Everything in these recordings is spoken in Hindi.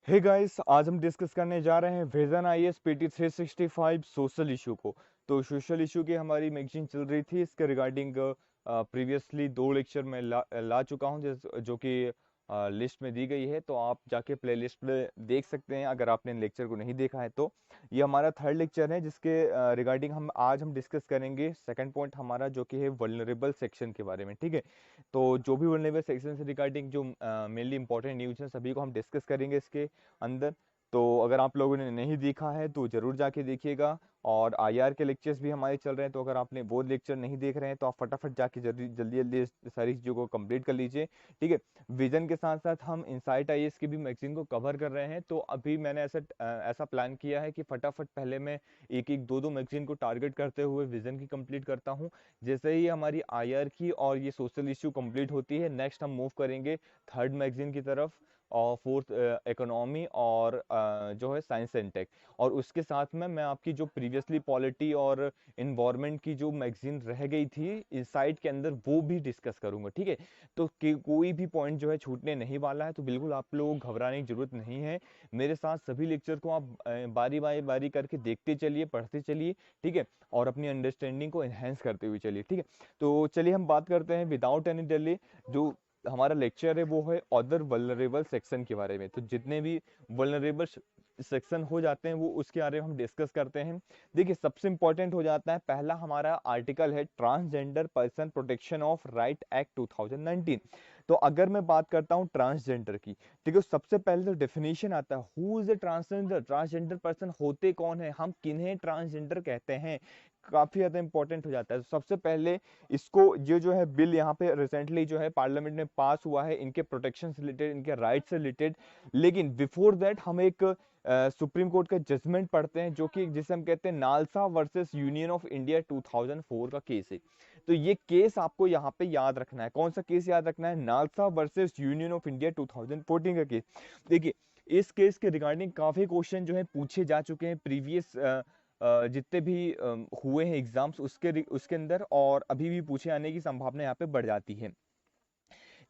हे गाइस, आज हम डिस्कस करने जा रहे हैं vision IAS PT 365 social issue को। तो सोशल इशू की हमारी मैगजीन चल रही थी, इसके रिगार्डिंग प्रीवियसली 2 लेक्चर मैं ला चुका हूं, जो कि लिस्ट में दी गई है। तो आप जाके प्लेलिस्ट में देख सकते हैं अगर आपने लेक्चर को नहीं देखा है तो। ये हमारा थर्ड लेक्चर है जिसके रिगार्डिंग हम डिस्कस करेंगे सेकंड पॉइंट हमारा, जो कि है वल्नरेबल सेक्शन के बारे में। ठीक है, तो जो भी वल्नरेबल सेक्शन से रिगार्डिंग जो मेनली इंपॉर्टेंट न्यूज़ है सभी को हम डिस्कस करेंगे इसके अंदर। तो अगर आप लोगों ने नहीं देखा है तो ज़रूर जाके देखिएगा। और आईआर के लेक्चर्स भी हमारे चल रहे हैं, तो अगर आपने वो लेक्चर नहीं देख रहे हैं तो आप फटाफट जाके जल्दी जल्दी जल्दी सारी चीज़ों को कंप्लीट कर लीजिए। ठीक है, विजन के साथ साथ हम इनसाइट आईएएस की भी मैगजीन को कवर कर रहे हैं। तो अभी मैंने ऐसा प्लान किया है कि फटाफट पहले मैं एक एक दो दो मैगजीन को टारगेट करते हुए विजन की कंप्लीट करता हूँ। जैसे ही हमारी आईआर की और ये सोशल इश्यू कंप्लीट होती है, नेक्स्ट हम मूव करेंगे थर्ड मैगजीन की तरफ, और फोर्थ इकोनॉमी और जो है साइंस एंड टेक। और उसके साथ में मैं आपकी जो प्रीवियसली पॉलिटी और इन्वायरमेंट की जो मैगजीन रह गई थी इनसाइट के अंदर, वो भी डिस्कस करूंगा। ठीक है, तो कोई भी पॉइंट जो है छूटने नहीं वाला है, तो बिल्कुल आप लोग घबराने की जरूरत नहीं है। मेरे साथ सभी लेक्चर को आप बारी बारी बारी करके देखते चलिए, पढ़ते चलिए। ठीक है, और अपनी अंडरस्टैंडिंग को एनहेंस करते हुए चलिए। ठीक है, तो चलिए हम बात करते हैं विदाउट एनी डिले। जो हमारा लेक्चर है वो है अदर वल्नरेबल सेक्शन के बारे में। तो जितने भी वल्नरेबल सेक्शन हो जाते हैं वो उसके बारे में हम डिस्कस करते हैं। देखिए, सबसे इंपॉर्टेंट हो जाता है, पहला हमारा आर्टिकल है transgender person protection of right act 2019। तो अगर मैं बात करता हूं ट्रांसजेंडर की, ठीक है, सबसे पहले तो डेफिनेशन आता है, who is a transgender. Transgender person होते कौन है, हम किन्हें ट्रांसजेंडर कहते हैं, काफी ज्यादा इंपॉर्टेंट हो जाता है। तो सबसे पहले इसको ये जो है बिल यहाँ पे रिसेंटली जो है पार्लियामेंट में पास हुआ है, इनके प्रोटेक्शन से रिलेटेड, इनके राइट से रिलेटेड। लेकिन बिफोर दैट हम एक सुप्रीम कोर्ट का जजमेंट पढ़ते हैं, जो कि जिसे हम कहते हैं NALSA versus union of India 2004 का केस है। तो ये केस आपको यहाँ पे याद रखना है। कौन सा केस याद रखना है? NALSA versus union of India 2014 का केस। देखिए, इस केस के रिगार्डिंग काफी क्वेश्चन जो है पूछे जा चुके हैं प्रीवियस जितने भी हुए हैं एग्जाम्स उसके अंदर, और अभी भी पूछे आने की संभावना यहाँ पे बढ़ जाती है।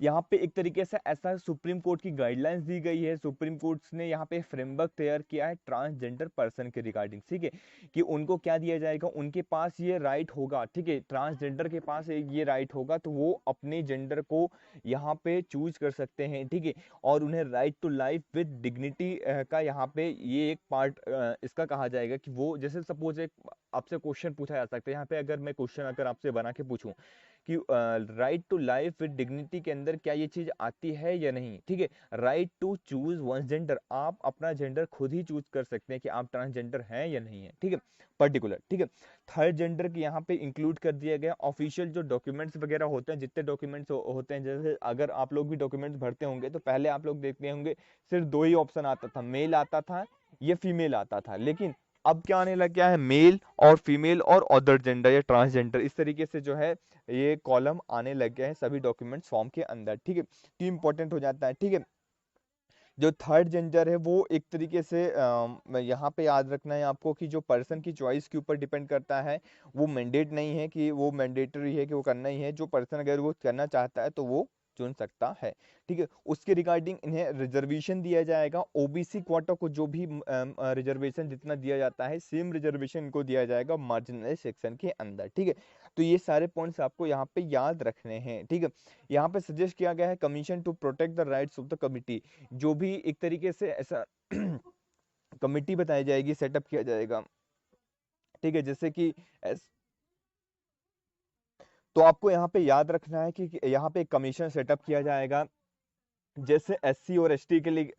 यहाँ पे एक तरीके से ऐसा सुप्रीम कोर्ट की गाइडलाइंस दी गई है, सुप्रीम कोर्ट ने यहाँ पे फ्रेमवर्क तैयार किया है ट्रांसजेंडर पर्सन के रिगार्डिंग। ठीक है, कि उनको क्या दिया जाएगा, उनके पास ये राइट होगा। ठीक है, ट्रांसजेंडर के पास ये राइट होगा, तो वो अपने जेंडर को यहाँ पे चूज कर सकते हैं। ठीक है, और उन्हें right to life with dignity का यहाँ पे ये एक पार्ट इसका कहा जाएगा, कि वो जैसे सपोज एक आपसे क्वेश्चन पूछा जा सकता है यहाँ पे, अगर मैं क्वेश्चन अगर आपसे बना के पूछूं कि right to life with dignity के अंदर क्या ये चीज आती है या नहीं। ठीक है, right to choose one gender, आप अपना जेंडर खुद ही चूज कर सकते हैं कि आप ट्रांसजेंडर हैं या नहीं है। ठीक है, पर्टिकुलर। ठीक है, थर्ड जेंडर की यहाँ पे इंक्लूड कर दिया गया। ऑफिशियल जो डॉक्यूमेंट्स वगैरह होते हैं, जितने डॉक्यूमेंट्स होते हैं, जैसे अगर आप लोग भी डॉक्यूमेंट्स भरते होंगे तो पहले आप लोग देखते होंगे सिर्फ दो ही ऑप्शन आता था, मेल आता था या फीमेल आता था। लेकिन अब क्या आने लग गया है, मेल और फीमेल और अदर जेंडर या ट्रांसजेंडर, इस तरीके से जो है ये कॉलम आने लग गए हैं सभी डॉक्यूमेंट्स फॉर्म के अंदर। ठीक है, तो इंपॉर्टेंट हो जाता है। ठीक है, जो थर्ड जेंडर है वो एक तरीके से यहाँ पे याद रखना है आपको, कि जो पर्सन की चॉइस के ऊपर डिपेंड करता है। वो मैंडेट नहीं है कि वो मैंडेटरी है कि वो करना ही है। जो पर्सन अगर वो करना चाहता है तो वो चुन सकता है। ठीक है, उसके रिगार्डिंग इन्हें रिजर्वेशन दिया जाएगा। ओबीसी क्वाटा को जो भी रिजर्वेशन जितना दिया जाता है, सेम रिजर्वेशन इनको दिया जाएगा मार्जिनलाइज सेक्शन के अंदर। ठीक है, तो ये सारे पॉइंट्स आपको यहाँ पे याद रखने हैं। ठीक है, यहाँ पे सजेस्ट किया गया है commission to protect the rights of the committee, जो भी एक तरीके से ऐसा कमिटी बताई जाएगी, सेटअप किया जाएगा। ठीक है, जैसे कि तो आपको यहाँ पे याद रखना है कि यहाँ पे एक कमीशन सेटअप किया जाएगा। जैसे एससी और एसटी के लिए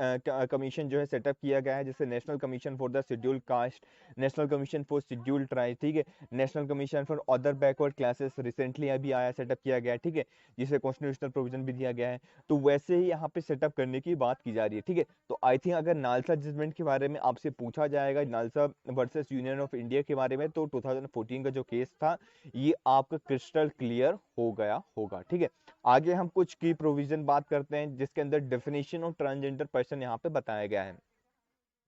कमीशन जो है सेटअप किया गया है, जैसे national commission for the scheduled caste, national commission for scheduled tribe. ठीक है, national commission for other backward classes recently अभी आया, सेटअप किया गया है। ठीक है, जिसे कॉन्स्टिट्यूशनल प्रोविजन भी दिया गया है। तो वैसे ही यहाँ पे सेटअप करने की बात की जा रही है। ठीक है, तो आई थिंक अगर नालसा जजमेंट के बारे में आपसे पूछा जाएगा, NALSA versus union of India के बारे में, तो 2014 का जो केस था ये आपका क्रिस्टल क्लियर हो गया होगा। ठीक है, आगे हम कुछ की प्रोविजन बात करते हैं, जिसके अंदर डेफिनेशन ऑफ ट्रांसजेंडर पर्सन यहाँ पे बताया गया है।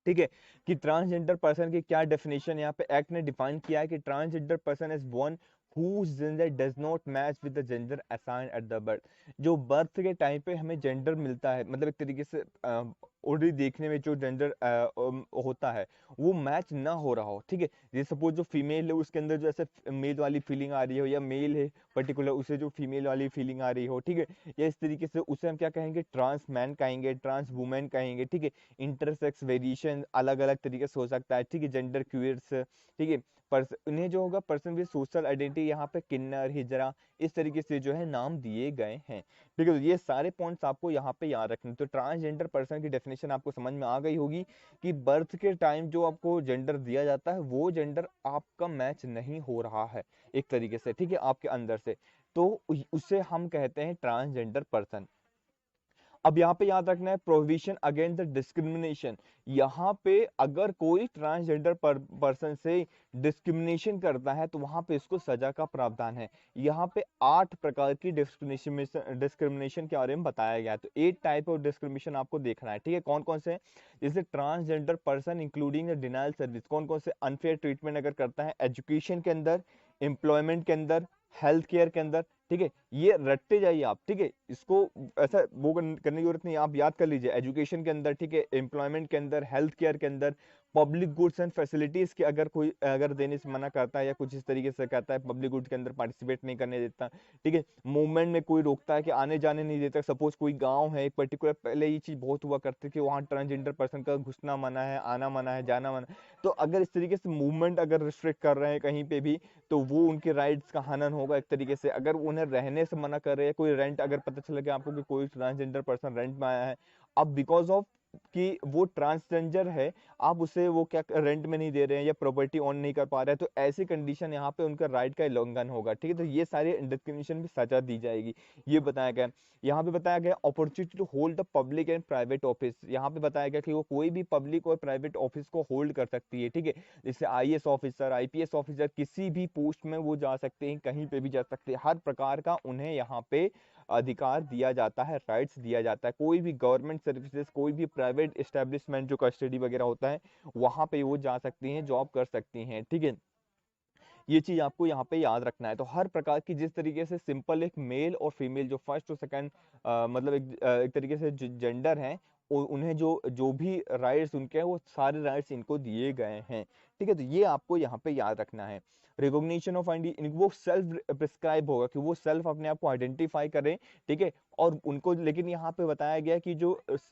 ठीक है, कि ट्रांसजेंडर पर्सन की क्या डेफिनेशन यहाँ पे एक्ट ने डिफाइन किया है, कि transgender person is one whose gender does not match with the gender assigned at the birth। जो बर्थ के टाइम पे हमें जेंडर मिलता है, मतलब एक तरीके से ऑलरेडी देखने में जो जेंडर होता है वो मैच ना हो रहा हो, ठीक है। जैसे सपोज जो फीमेल है उसके अंदर जो ऐसे मेल वाली फीलिंग आ रही हो, या मेल है पर्टिकुलर उसे जो फीमेल वाली फीलिंग आ रही हो, ठीक है, या इस तरीके से उसे हम क्या कहेंगे, ट्रांस मैन कहेंगे, ट्रांस वुमेन कहेंगे, ठीक है। इंटरसेक्स वेरिएशन अलग अलग तरीके से हो सकता है, ठीक है, जेंडर क्यूयर्स, ठीक है। इन्हें जो होगा पर्सन विद सोशल आइडेंटिटी, यहाँ पे किन्नर, हिजरा, इस तरीके से जो है नाम दिए गए हैं, ठीक है। तो ये सारे पॉइंट्स आपको यहाँ पे याद रखने। तो ट्रांसजेंडर पर्सन की डेफिनेशन आपको समझ में आ गई होगी कि बर्थ के टाइम जो आपको जेंडर दिया जाता है वो जेंडर आपका मैच नहीं हो रहा है एक तरीके से, ठीक है, आपके अंदर से, तो उसे हम कहते हैं ट्रांसजेंडर पर्सन। अब यहाँ पे याद रखना है प्रोहिबिशन अगेंस्ट द डिस्क्रिमिनेशन। यहाँ पे अगर कोई ट्रांसजेंडर पर्सन से डिस्क्रिमिनेशन करता है तो वहां पे इसको सजा का प्रावधान है। यहाँ पे 8 प्रकार की डिस्क्रिमिनेशन के बारे में बताया गया है। तो 8 टाइप ऑफ डिस्क्रिमिनेशन आपको देखना है, ठीक है। कौन कौन से हैं? जैसे transgender person including denial service, कौन कौन से अनफेयर ट्रीटमेंट अगर करता है एजुकेशन के अंदर, एम्प्लॉयमेंट के अंदर, हेल्थ केयर के अंदर, ठीक है। ये रटते जाइए आप, ठीक है, इसको ऐसा वो करने की जरूरत नहीं, आप याद कर लीजिए। एजुकेशन के अंदर, ठीक है, एम्प्लॉयमेंट के अंदर, हेल्थ केयर के अंदर, पब्लिक गुड्स एंड फैसिलिटीज के अगर कोई अगर देने से मना करता है या कुछ इस तरीके से कहता है, पब्लिक गुड्स के अंदर पार्टिसिपेट नहीं करने देता, ठीक है। मूवमेंट में कोई रोकता है कि आने जाने नहीं देता, सपोज कोई गांव है एक पर्टिकुलर, पहले ये चीज बहुत हुआ करती थी, वहां ट्रांसजेंडर पर्सन का घुसना मना है, आना मना है, जाना मना है। तो अगर इस तरीके से मूवमेंट अगर रिस्ट्रिक्ट कर रहे हैं कहीं पे भी, तो वो उनके राइट्स का हनन होगा एक तरीके से। अगर उन्हें रहने से मना कर रहे हैं, कोई रेंट, अगर पता चला कि आपको कि कोई ट्रांसजेंडर पर्सन रेंट में आया है, अब बिकॉज ऑफ कि वो ट्रांसजेंडर है, आप उसे वो क्या रेंट में नहीं दे रहे हैं या प्रॉपर्टी ऑन नहीं कर पा रहे हैं, तो ऐसी कंडीशन यहाँ पे उनका राइट का उल्लंघन होगा, ठीक है। तो ये सारी डिस्क्रिमिनेशन में सजा दी जाएगी, ये बताया गया। यहाँ पे बताया गया opportunity to hold the public and private office, यहाँ पे बताया गया कि वो कोई भी पब्लिक और प्राइवेट ऑफिस को होल्ड कर सकती है, ठीक है। जैसे आईएएस ऑफिसर, आईपीएस ऑफिसर, किसी भी पोस्ट में वो जा सकते हैं, कहीं पे भी जा सकते हैं, हर प्रकार का उन्हें यहाँ पे अधिकार दिया जाता है, राइट्स दिया जाता है। कोई भी गवर्नमेंट सर्विसेज, कोई भी प्राइवेट एस्टेब्लिशमेंट जो कस्टडी वगैरह होता है, वहां पे वो जा सकती हैं, जॉब कर सकती हैं, ठीक है। ये चीज आपको यहाँ पे याद रखना है। तो हर प्रकार की, जिस तरीके से सिंपल एक मेल और फीमेल जो फर्स्ट और सेकंड मतलब एक तरीके से जेंडर हैं, उन्हें जो जो भी राइट्स उनके हैं वो सारे राइट्स इनको दिए गए हैं, ठीक है। तो ये आपको यहाँ पे याद रखना है। रिकॉग्निशन ऑफ आइडेंटिटी, वो सेल्फ प्रिस्क्राइब होगा कि वो सेल्फ अपने आप को आइडेंटिफाई करें, ठीक है। और उनको, लेकिन यहाँ पे बताया गया कि जो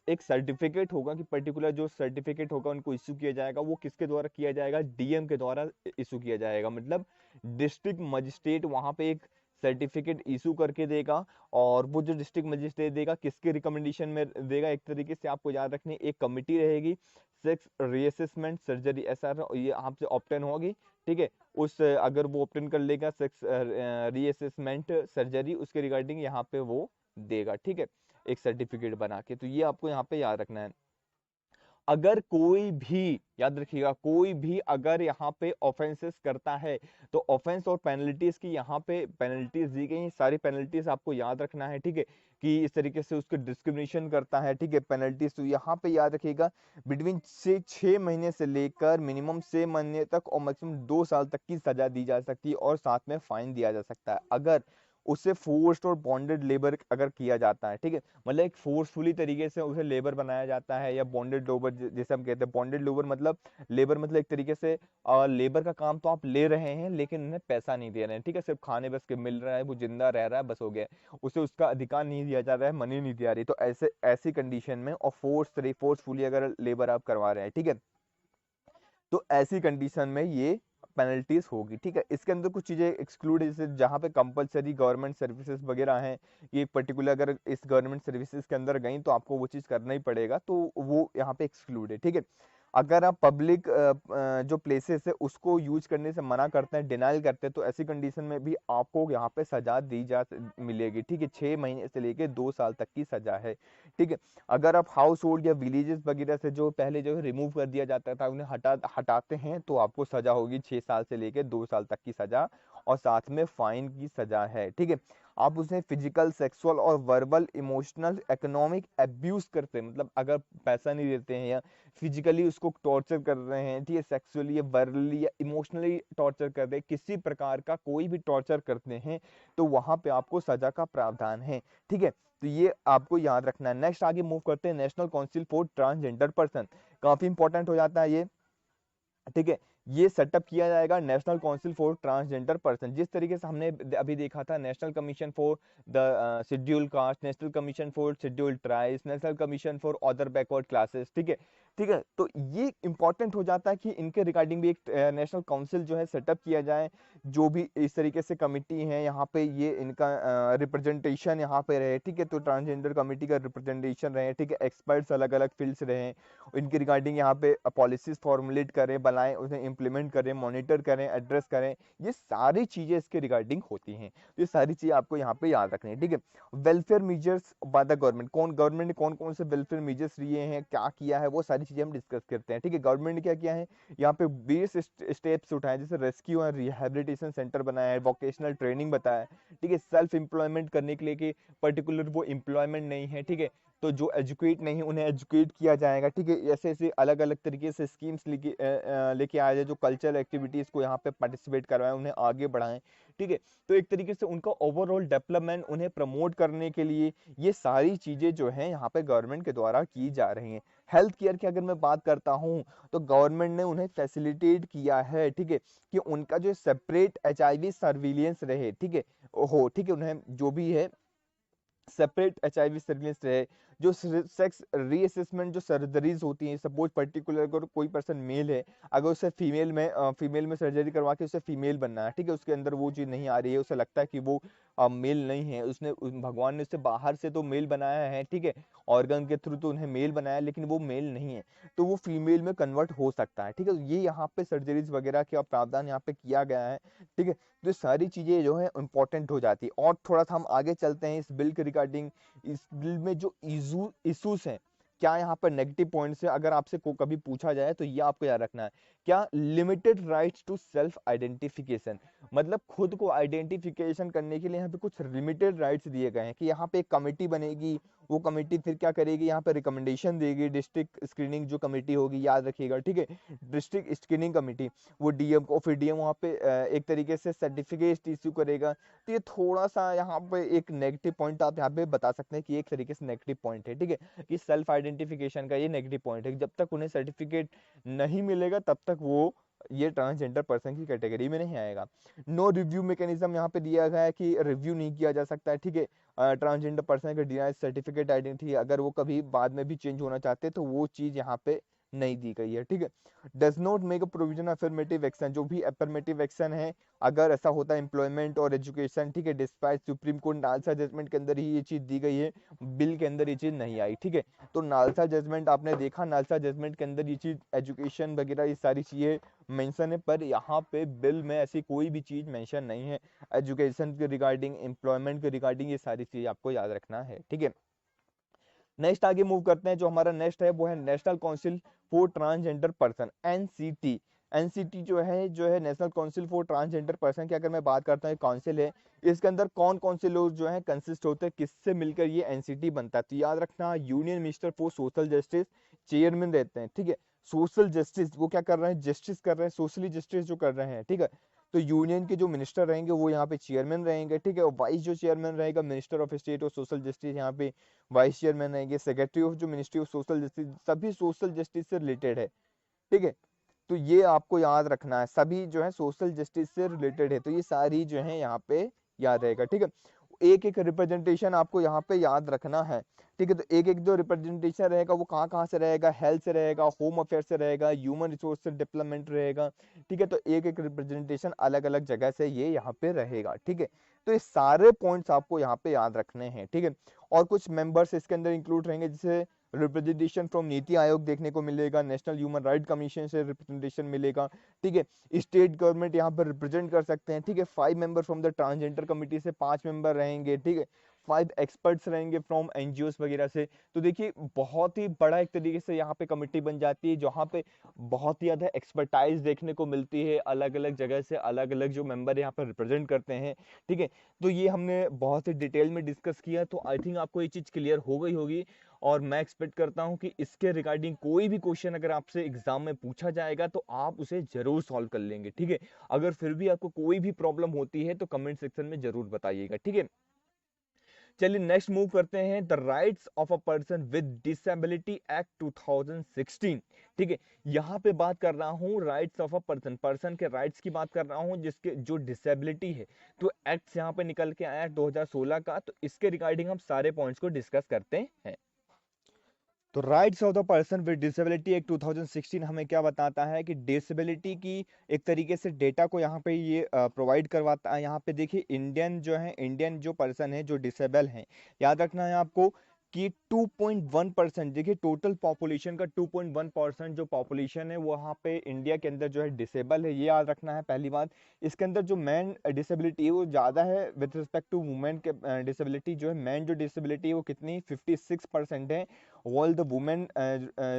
एक सर्टिफिकेट होगा, कि पर्टिकुलर जो सर्टिफिकेट होगा उनको इशू किया जाएगा, वो किसके द्वारा किया जाएगा, डीएम के द्वारा इशू किया जाएगा। मतलब डिस्ट्रिक्ट मजिस्ट्रेट वहां पे एक सर्टिफिकेट इशू करके देगा, और वो जो डिस्ट्रिक्ट मजिस्ट्रेट देगा किसके रिकमेंडेशन में देगा, एक तरीके से आपको याद रखनी, एक कमिटी रहेगी, सेक्स रीअसेसमेंट सर्जरी, ऐसा ये आपसे ऑप्टेन होगी, ठीक है। उस अगर वो ऑप्टेन कर लेगा सेक्स रीअसेसमेंट सर्जरी, उसके रिगार्डिंग यहाँ पे वो देगा, ठीक है, एक सर्टिफिकेट बना के। तो ये आपको यहाँ पे याद रखना है। अगर कोई भी, याद रखिएगा, कोई भी अगर यहाँ पे ऑफेंसेस करता है, तो ऑफेंस और पेनल्टीज की यहाँ पे पेनल्टीज दी गई हैं, सारी पेनल्टीज आपको याद रखना है, ठीक है, कि इस तरीके से उसको डिस्क्रिमिनेशन करता है, ठीक है, पेनल्टीज। तो यहाँ पे याद रखिएगा, बिटवीन से 6 महीने से लेकर मिनिमम 6 महीने तक और मैक्सिमम 2 साल तक की सजा दी जा सकती है, और साथ में फाइन दिया जा सकता है अगर उसे फोर्स्ड और बॉन्डेड लेबर अगर किया जाता है, ठीक है। मतलब एक फोर्सफुली तरीके से उसे लेबर बनाया जाता है, या बॉन्डेड लेबर जैसे हम कहते हैं। बॉन्डेड लेबर मतलब, लेबर मतलब एक तरीके से लेबर का काम तो आप ले रहे हैं लेकिन उन्हें पैसा नहीं दे रहे हैं, ठीक है, सिर्फ खाने बस के मिल रहा है, वो जिंदा रह रहा है, बस हो गया, उसे उसका अधिकार नहीं दिया जा रहा है, मनी नहीं दिया रही। तो ऐसे ऐसी कंडीशन में, और फोर्सफुली अगर लेबर आप करवा रहे हैं, ठीक है, तो ऐसी कंडीशन में ये पेनल्टीज होगी, ठीक है। इसके अंदर कुछ चीजें एक्सक्लूड है, जैसे जहाँ पे कंपलसरी गवर्नमेंट सर्विसेज वगैरह हैं, ये पर्टिकुलर अगर इस गवर्नमेंट सर्विसेज के अंदर गई तो आपको वो चीज करना ही पड़ेगा, तो वो यहाँ पे एक्सक्लूड है, ठीक है। अगर आप पब्लिक जो प्लेसेस है उसको यूज करने से मना करते हैं, डिनाइल करते हैं, तो ऐसी कंडीशन में भी आपको यहाँ पे सजा दी जा मिलेगी, ठीक है। 6 महीने से लेके 2 साल तक की सजा है, ठीक है। अगर आप हाउस होल्ड या विलेजेस वगैरह से जो पहले जो रिमूव कर दिया जाता था, उन्हें हटाते हैं, तो आपको सजा होगी 6 साल से लेके 2 साल तक की सजा। और साथ में फाइन की सजा है। ठीक है, आप उसे फिजिकल, सेक्सुअल और वर्बल, इमोशनल, इकोनॉमिक एब्यूज करते हैं, मतलब अगर पैसा नहीं देते हैं या फिजिकली उसको टॉर्चर कर रहे हैं, ठीक है, सेक्सुअली या वर्बली या इमोशनली टॉर्चर कर रहे हैं, किसी प्रकार का कोई भी टॉर्चर करते हैं तो वहां पे आपको सजा का प्रावधान है। ठीक है, तो ये आपको याद रखना है। नेक्स्ट आगे मूव करते हैं, national council for transgender person, काफी इंपॉर्टेंट हो जाता है ये। ठीक है, ये सेटअप किया जाएगा national council for transgender person. जिस तरीके से हमने अभी देखा था national commission for the schedule caste, national commission for schedule tribes, national commission for other backward classes. ठीक है, ठीक है, तो ये इंपॉर्टेंट हो जाता है कि इनके रिगार्डिंग भी एक नेशनल काउंसिल जो है सेटअप किया जाए, जो भी इस तरीके से कमिटी है यहाँ पे ये इनका रिप्रेजेंटेशन यहाँ पे रहे। ठीक है, तो ट्रांसजेंडर कमिटी का रिप्रेजेंटेशन रहे। ठीक है, एक्सपर्ट्स अलग अलग फील्ड से रहे, इनके रिगार्डिंग यहाँ पे पॉलिसीज फॉर्मुलेट करें, बनाएं, उन्हें इम्प्लीमेंट करें, मॉनिटर करें, एड्रेस करें, ये सारी चीजें इसके रिगार्डिंग होती हैं। तो ये सारी चीजें आपको यहाँ पे याद रखनी है। ठीक है, welfare measures by the government, government ने कौन कौन से वेलफेयर मेजर्स लिए हैं, क्या किया है, वो सारी चीजें हम डिस्कस करते हैं। ठीक है, गवर्नमेंट ने क्या किया है, यहाँ पे 20 स्टेप्स उठाए, जैसे रेस्क्यू एंड रिहेबिलिटेशन सेंटर बनाया है, वोकेशनल ट्रेनिंग बताया है। ठीक है, सेल्फ एम्प्लॉयमेंट करने के लिए कि पर्टिकुलर वो एम्प्लॉयमेंट नहीं है, ठीक है, तो जो एजुकेट नहीं उन्हें एजुकेट किया जाएगा। ठीक है, ऐसे ऐसे अलग अलग तरीके से स्कीम्स लेके आया जाए, जो कल्चरल एक्टिविटीज को यहाँ पे पार्टिसिपेट करवाएं, उन्हें आगे बढ़ाएं। ठीक है, तो एक तरीके से उनका ओवरऑल डेवलपमेंट, उन्हें प्रमोट करने के लिए ये सारी चीजें जो है यहाँ पे गवर्नमेंट के द्वारा की जा रही हैं। हेल्थ केयर की अगर मैं बात करता हूँ तो गवर्नमेंट ने उन्हें फैसिलिटेट किया है। ठीक है, कि उनका जो सेपरेट HIV सर्विलियंस रहे, ठीक है, हो, ठीक है, उन्हें जो भी है सेपरेट HIV सर्विलेंस रहे, जो सेक्स रीअसेसमेंट जो सर्जरीज होती हैं, सपोज पर्टिकुलर अगर कोई पर्सन मेल है, अगर उसे फीमेल में सर्जरी करवा के उसे फीमेल बनना है, ठीक है, उसके अंदर वो चीज़ नहीं आ रही है, उसे लगता है कि वो मेल नहीं है, भगवान ने उसे बाहर से तो मेल बनाया है, ठीक है, ऑर्गन के थ्रू तो उन्हें मेल बनाया, लेकिन वो मेल नहीं है, तो वो फीमेल में कन्वर्ट हो सकता है। ठीक है, ये यहाँ पे सर्जरीज वगैरह का प्रावधान यहाँ पे किया गया है। ठीक है, तो सारी चीजें जो है इंपॉर्टेंट हो जाती है। और थोड़ा सा हम आगे चलते हैं इस बिल के रिगार्डिंग। इस बिल में जो इशूज हैं, क्या यहाँ पर नेगेटिव पॉइंट्स है, अगर आपसे को कभी पूछा जाए तो ये आपको याद रखना है। क्या limited rights to self identification, मतलब खुद को आइडेंटिफिकेशन करने के लिए यहाँ पे कुछ लिमिटेड राइट्स दिए गए हैं कि यहाँ पे एक कमेटी बनेगी, वो कमेटी फिर क्या करेगी, यहाँ पे रिकमेंडेशन देगी, डिस्ट्रिक्ट स्क्रीनिंग जो कमेटी होगी, याद रखिएगा। ठीक है, डिस्ट्रिक्ट स्क्रीनिंग कमेटी, वो डीएम को, फिर डीएम वहाँ पे एक तरीके से सर्टिफिकेट इश्यू करेगा। तो ये थोड़ा सा यहाँ पे एक नेगेटिव पॉइंट आप यहाँ पे बता सकते हैं कि एक तरीके से नेगेटिव पॉइंट है। ठीक है, कि सेल्फ आइडेंटिफिकेशन का ये नेगेटिव पॉइंट है, जब तक उन्हें सर्टिफिकेट नहीं मिलेगा तब तक वो ये ट्रांसजेंडर पर्सन की कैटेगरी में नहीं आएगा। नो रिव्यू मैकेनिज्म यहाँ पे दिया गया है कि रिव्यू नहीं किया जा सकता है। ठीक है, ट्रांसजेंडर पर्सन का डिनाइड सर्टिफिकेट आइडेंटिटी अगर वो कभी बाद में भी चेंज होना चाहते हैं तो वो चीज यहाँ पे नहीं दी गई है। ठीक है, does not make a provision affirmative action, जो भी अफर्मेटिव एक्शन है अगर ऐसा होता है एम्प्लॉयमेंट और एजुकेशन, ठीक है, despite supreme court NALSA judgment के अंदर ही ये चीज दी गई है, बिल के अंदर ये चीज नहीं आई। ठीक है, तो नालसा जजमेंट आपने देखा, नालसा जजमेंट के अंदर ये चीज एजुकेशन वगैरह ये सारी चीजें मेंशन है, पर यहाँ पे बिल में ऐसी कोई भी चीज मेंशन नहीं है। एजुकेशन के रिगार्डिंग, एम्प्लॉयमेंट के रिगार्डिंग ये सारी चीज आपको याद रखना है। ठीक है, नेक्स्ट आगे मूव करते हैं। जो हमारा नेक्स्ट है वो है national council for transgender person, NCT. NCT जो है national council for transgender person की अगर मैं बात करता हूँ, काउंसिल है, इसके अंदर कौन कौन से लोग जो है कंसिस्ट होते हैं, किससे मिलकर ये एनसीटी बनता है, तो याद रखना union minister for social justice chairman रहते हैं। ठीक है, सोशल जस्टिस वो क्या कर रहे हैं, जस्टिस कर रहे हैं, सोशली जस्टिस जो कर रहे हैं। ठीक है, तो यूनियन के जो मिनिस्टर रहेंगे वो यहाँ पे चेयरमैन रहेंगे। ठीक है, और वाइस जो चेयरमैन रहेगा मिनिस्टर ऑफ स्टेट और सोशल जस्टिस, यहाँ पे वाइस चेयरमैन रहेंगे। सेक्रेटरी ऑफ जो मिनिस्ट्री ऑफ सोशल जस्टिस, सभी सोशल जस्टिस से रिलेटेड है। ठीक है, तो ये आपको याद रखना है, सभी जो है सोशल जस्टिस से रिलेटेड है, तो ये सारी जो है यहाँ पे याद रहेगा। ठीक है, एक एक रिप्रेजेंटेशन आपको यहाँ पे याद रखना है। ठीक है, तो एक एक जो रिप्रेजेंटेशन रहेगा वो कहाँ कहाँ से रहेगा, हेल्थ से रहेगा, होम अफेयर से रहेगा, ह्यूमन रिसोर्स से डेवलपमेंट रहेगा। ठीक है, तो एक एक रिप्रेजेंटेशन अलग अलग जगह से ये यहाँ पे रहेगा। ठीक है, तो ये सारे पॉइंट्स आपको यहाँ पे याद रखने हैं। ठीक है, और कुछ मेंबर्स इसके अंदर इंक्लूड रहेंगे, जैसे रिप्रेजेंटेशन फ्रॉम नीति आयोग देखने को मिलेगा, नेशनल ह्यूमन राइट कमीशन से रिप्रेजेंटेशन मिलेगा। ठीक है, स्टेट गवर्नमेंट यहाँ पर रिप्रेजेंट कर सकते हैं। ठीक है, 5 member from the transgender committee से 5 मेंबर रहेंगे। ठीक है, 5 एक्सपर्ट्स रहेंगे फ्रॉम एनजीओस वगैरह से। तो देखिए बहुत ही बड़ा एक तरीके से यहाँ पे कमेटी बन जाती है, जहाँ पे बहुत ही ज़्यादा एक्सपर्टाइज देखने को मिलती है, अलग अलग जगह से अलग अलग जो मेंबर यहाँ पर रिप्रेजेंट करते हैं। ठीक है, तो ये हमने बहुत ही डिटेल में डिस्कस किया, तो आई थिंक आपको ये चीज़ क्लियर हो गई होगी। और मैं एक्सपेक्ट करता हूं कि इसके रिगार्डिंग कोई भी क्वेश्चन अगर आपसे एग्जाम में पूछा जाएगा तो आप उसे जरूर सॉल्व कर लेंगे। ठीक है, अगर फिर भी आपको कोई भी प्रॉब्लम होती है तो कमेंट सेक्शन में जरूर बताइएगा। ठीक है, चलिए नेक्स्ट मूव करते हैं, the rights of a person with disability act 2016। ठीक है, यहाँ पे बात कर रहा हूँ rights of a person, person के राइट्स की बात कर रहा हूँ जिसके जो डिसेबिलिटी है। तो एक्ट यहाँ पे निकल के आया 2016 का, तो इसके रिगार्डिंग हम सारे पॉइंट्स को डिस्कस करते हैं। तो rights of the person with disability act 2016 हमें क्या बताता है कि डिसेबिलिटी की एक तरीके से डेटा को यहाँ पे ये प्रोवाइड करवाता है। यहाँ पे देखिए इंडियन जो है, इंडियन जो पर्सन है जो डिसेबल है, याद रखना है आपको कि 2.1%, देखिए टोटल पॉपुलेशन का 2.1% जो पॉपुलेशन है वो वहाँ पे इंडिया के अंदर जो है डिसेबल है, ये याद रखना है पहली बात। इसके अंदर जो मैन डिसेबिलिटी है वो ज़्यादा है विद रिस्पेक्ट टू वुमेन के डिसेबिलिटी जो है, मैन जो डिसेबिलिटी है वो कितनी 56% है, ऑल द वुमेन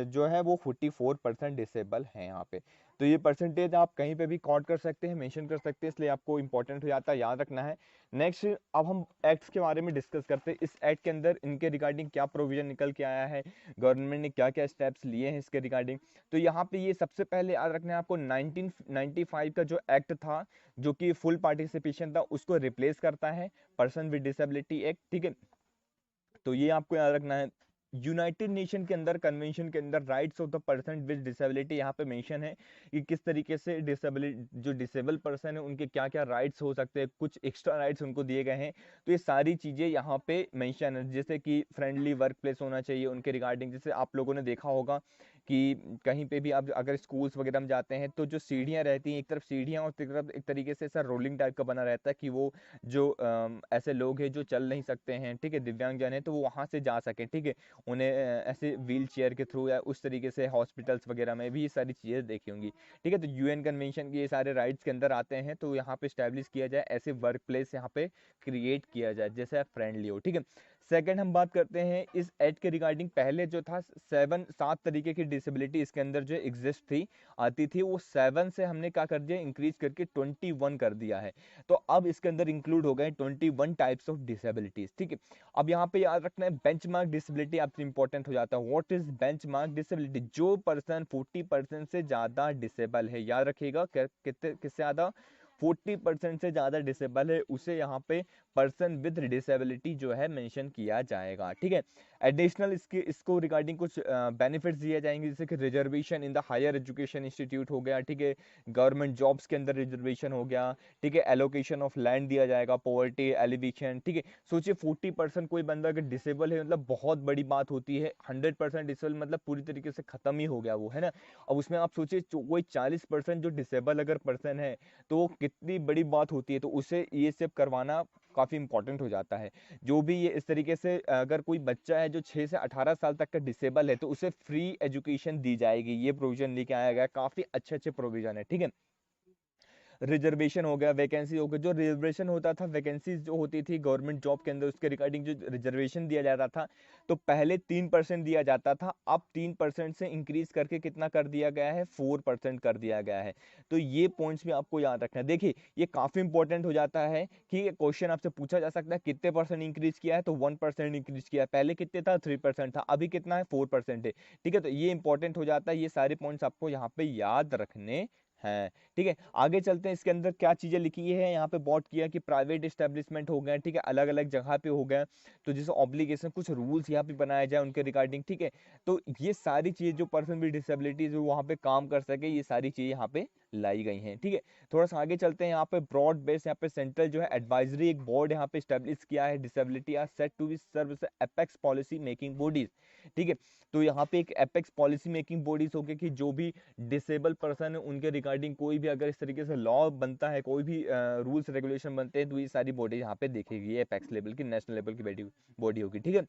जो है वो 44% डिसेबल है यहाँ पे। तो ये परसेंटेज आप कहीं पे भी कॉट कर सकते हैं, मेंशन कर सकते हैं, इसलिए आपको इंपॉर्टेंट हो जाता है, याद रखना है। नेक्स्ट अब हम एक्ट्स के बारे में डिस्कस करते हैं, इस एक्ट के अंदर इनके रिगार्डिंग क्या प्रोविजन निकल के आया है, गवर्नमेंट ने क्या क्या स्टेप्स लिए हैं इसके रिगार्डिंग। तो यहाँ पे ये सबसे पहले याद रखना है आपको 1995 का जो एक्ट था जो कि फुल पार्टिसिपेशन था उसको रिप्लेस करता है, पर्सन विद डिसेबिलिटी एक्ट। ठीक है, तो ये आपको याद रखना है। यूनाइटेड नेशन के अंदर कन्वेंशन के अंदर rights of the person with disability यहाँ पे मेंशन है कि किस तरीके से डिसेबिलिटी जो डिसेबल पर्सन है उनके क्या क्या राइट्स हो सकते हैं, कुछ एक्स्ट्रा राइट्स उनको दिए गए हैं। तो ये सारी चीजें यहाँ पे मेंशन है, जैसे कि फ्रेंडली वर्क प्लेस होना चाहिए उनके रिगार्डिंग। जैसे आप लोगों ने देखा होगा कि कहीं पे भी आप अगर स्कूल्स वगैरह में जाते हैं तो जो सीढ़ियाँ रहती हैं, एक तरफ सीढ़ियाँ और एक तरफ एक तरीके से ऐसा रोलिंग टाइप का बना रहता है कि वो जो ऐसे लोग हैं जो चल नहीं सकते हैं, ठीक है, दिव्यांगजन है, तो वो वहाँ से जा सकें। ठीक है, उन्हें ऐसे व्हील चेयर के थ्रू या उस तरीके से हॉस्पिटल्स वगैरह में भी ये सारी चीज़ें देखी होंगी। ठीक है, तो यूएन कन्वेंशन के ये सारे राइट्स के अंदर आते हैं, तो यहाँ पे स्टैब्लिश किया जाए ऐसे वर्क प्लेस यहाँ पे क्रिएट किया जाए जैसे फ्रेंडली हो। ठीक है, सेकंड हम बात करते हैं इस एक्ट के रिगार्डिंग। पहले जो था 7 तरीके की डिसेबिलिटी इसके अंदर जो एग्जिस्ट थी आती थी, वो 7 से हमने क्या कर दिया, इंक्रीज करके 21 कर दिया है। तो अब इसके अंदर इंक्लूड हो गए 21 टाइप्स ऑफ डिसेबिलिटीज। ठीक है, अब यहाँ पे याद रखना है बेंचमार्क डिसेबिलिटी आपसे इंपॉर्टेंट हो जाता है। व्हाट इज बेंचमार्क डिसेबिलिटी, जो पर्सन 40% से ज्यादा डिसेबल है, याद रखिएगा कितने किससे ज्यादा, 40% से ज्यादा डिसेबल है उसे यहाँ पे पर्सन विद डिसेबिलिटी जो है मेंशन किया जाएगा। ठीक है, एडिशनल इसको रिगार्डिंग कुछ बेनिफिट्स दिए जाएंगे, जैसे कि reservation in the higher education institute हो गया। ठीक है, गवर्नमेंट जॉब्स के अंदर रिजर्वेशन हो गया। ठीक है, एलोकेशन ऑफ लैंड दिया जाएगा, पॉवर्टी एलिवेशन। ठीक है, सोचिए 40% कोई बंदा अगर डिसेबल है मतलब बहुत बड़ी बात होती है। 100% डिसेबल मतलब पूरी तरीके से खत्म ही हो गया वो, है ना। अब उसमें आप सोचिए कोई 40% जो डिसेबल अगर पर्सन है तो कितनी बड़ी बात होती है, तो उसे ये सब करवाना काफी इंपॉर्टेंट हो जाता है। जो भी ये इस तरीके से अगर कोई बच्चा है जो 6 से 18 साल तक का डिसेबल है तो उसे फ्री एजुकेशन दी जाएगी, ये प्रोविजन लेके आया गया, काफी अच्छे अच्छे प्रोविजन है। ठीक है, रिजर्वेशन हो गया, वैकेंसी हो गया, जो रिजर्वेशन होता था, वैकेंसीज जो होती थी गवर्नमेंट जॉब के अंदर उसके रिगार्डिंग जो रिजर्वेशन दिया जाता था, तो पहले 3% दिया जाता था, अब 3% से इंक्रीज करके कितना कर दिया गया है, 4% कर दिया गया है। तो ये पॉइंट्स भी आपको याद रखना है। देखिए ये काफी इंपॉर्टेंट हो जाता है कि क्वेश्चन आपसे पूछा जा सकता है कितने परसेंट इंक्रीज किया है, तो 1% इंक्रीज किया है, पहले कितने था 3% था, अभी कितना है 4% है। ठीक है, तो ये इंपॉर्टेंट हो जाता है, ये सारे पॉइंट्स आपको यहाँ पे याद रखने हैं। ठीक है, आगे चलते हैं, इसके अंदर क्या चीजें लिखी है, यहाँ पे बॉट किया कि प्राइवेट एस्टेब्लिशमेंट हो गए, ठीक है, अलग अलग जगह पे हो गए, तो जैसे ऑब्लिगेशन कुछ रूल्स यहाँ पे बनाए जाए उनके रिगार्डिंग। ठीक है, तो ये सारी चीजें जो पर्सन विद डिसेबिलिटीज वहाँ पे काम कर सके, ये सारी चीजें यहाँ पे लाई गई हैं। ठीक है, थोड़ा सा आगे चलते हैं, यहाँ पे ब्रॉड बेस, यहाँ पे सेंट्रल जो है एडवाइजरी एक बोर्ड यहाँ पे स्टैब्लिश किया है, disability are set to be serve as apex policy making bodies. ठीक है, तो यहाँ पे एक एपेक्स पॉलिसी मेकिंग बॉडीज हो गए कि जो भी डिसेबल पर्सन है उनके रिगार्डिंग कोई भी अगर इस तरीके से लॉ बनता है, कोई भी रूल्स रेगुलेशन बनते हैं, तो ये सारी बॉडी यहाँ पे देखेगी, एपेक्स लेवल की, नेशनल लेवल की बॉडी होगी। ठीक है,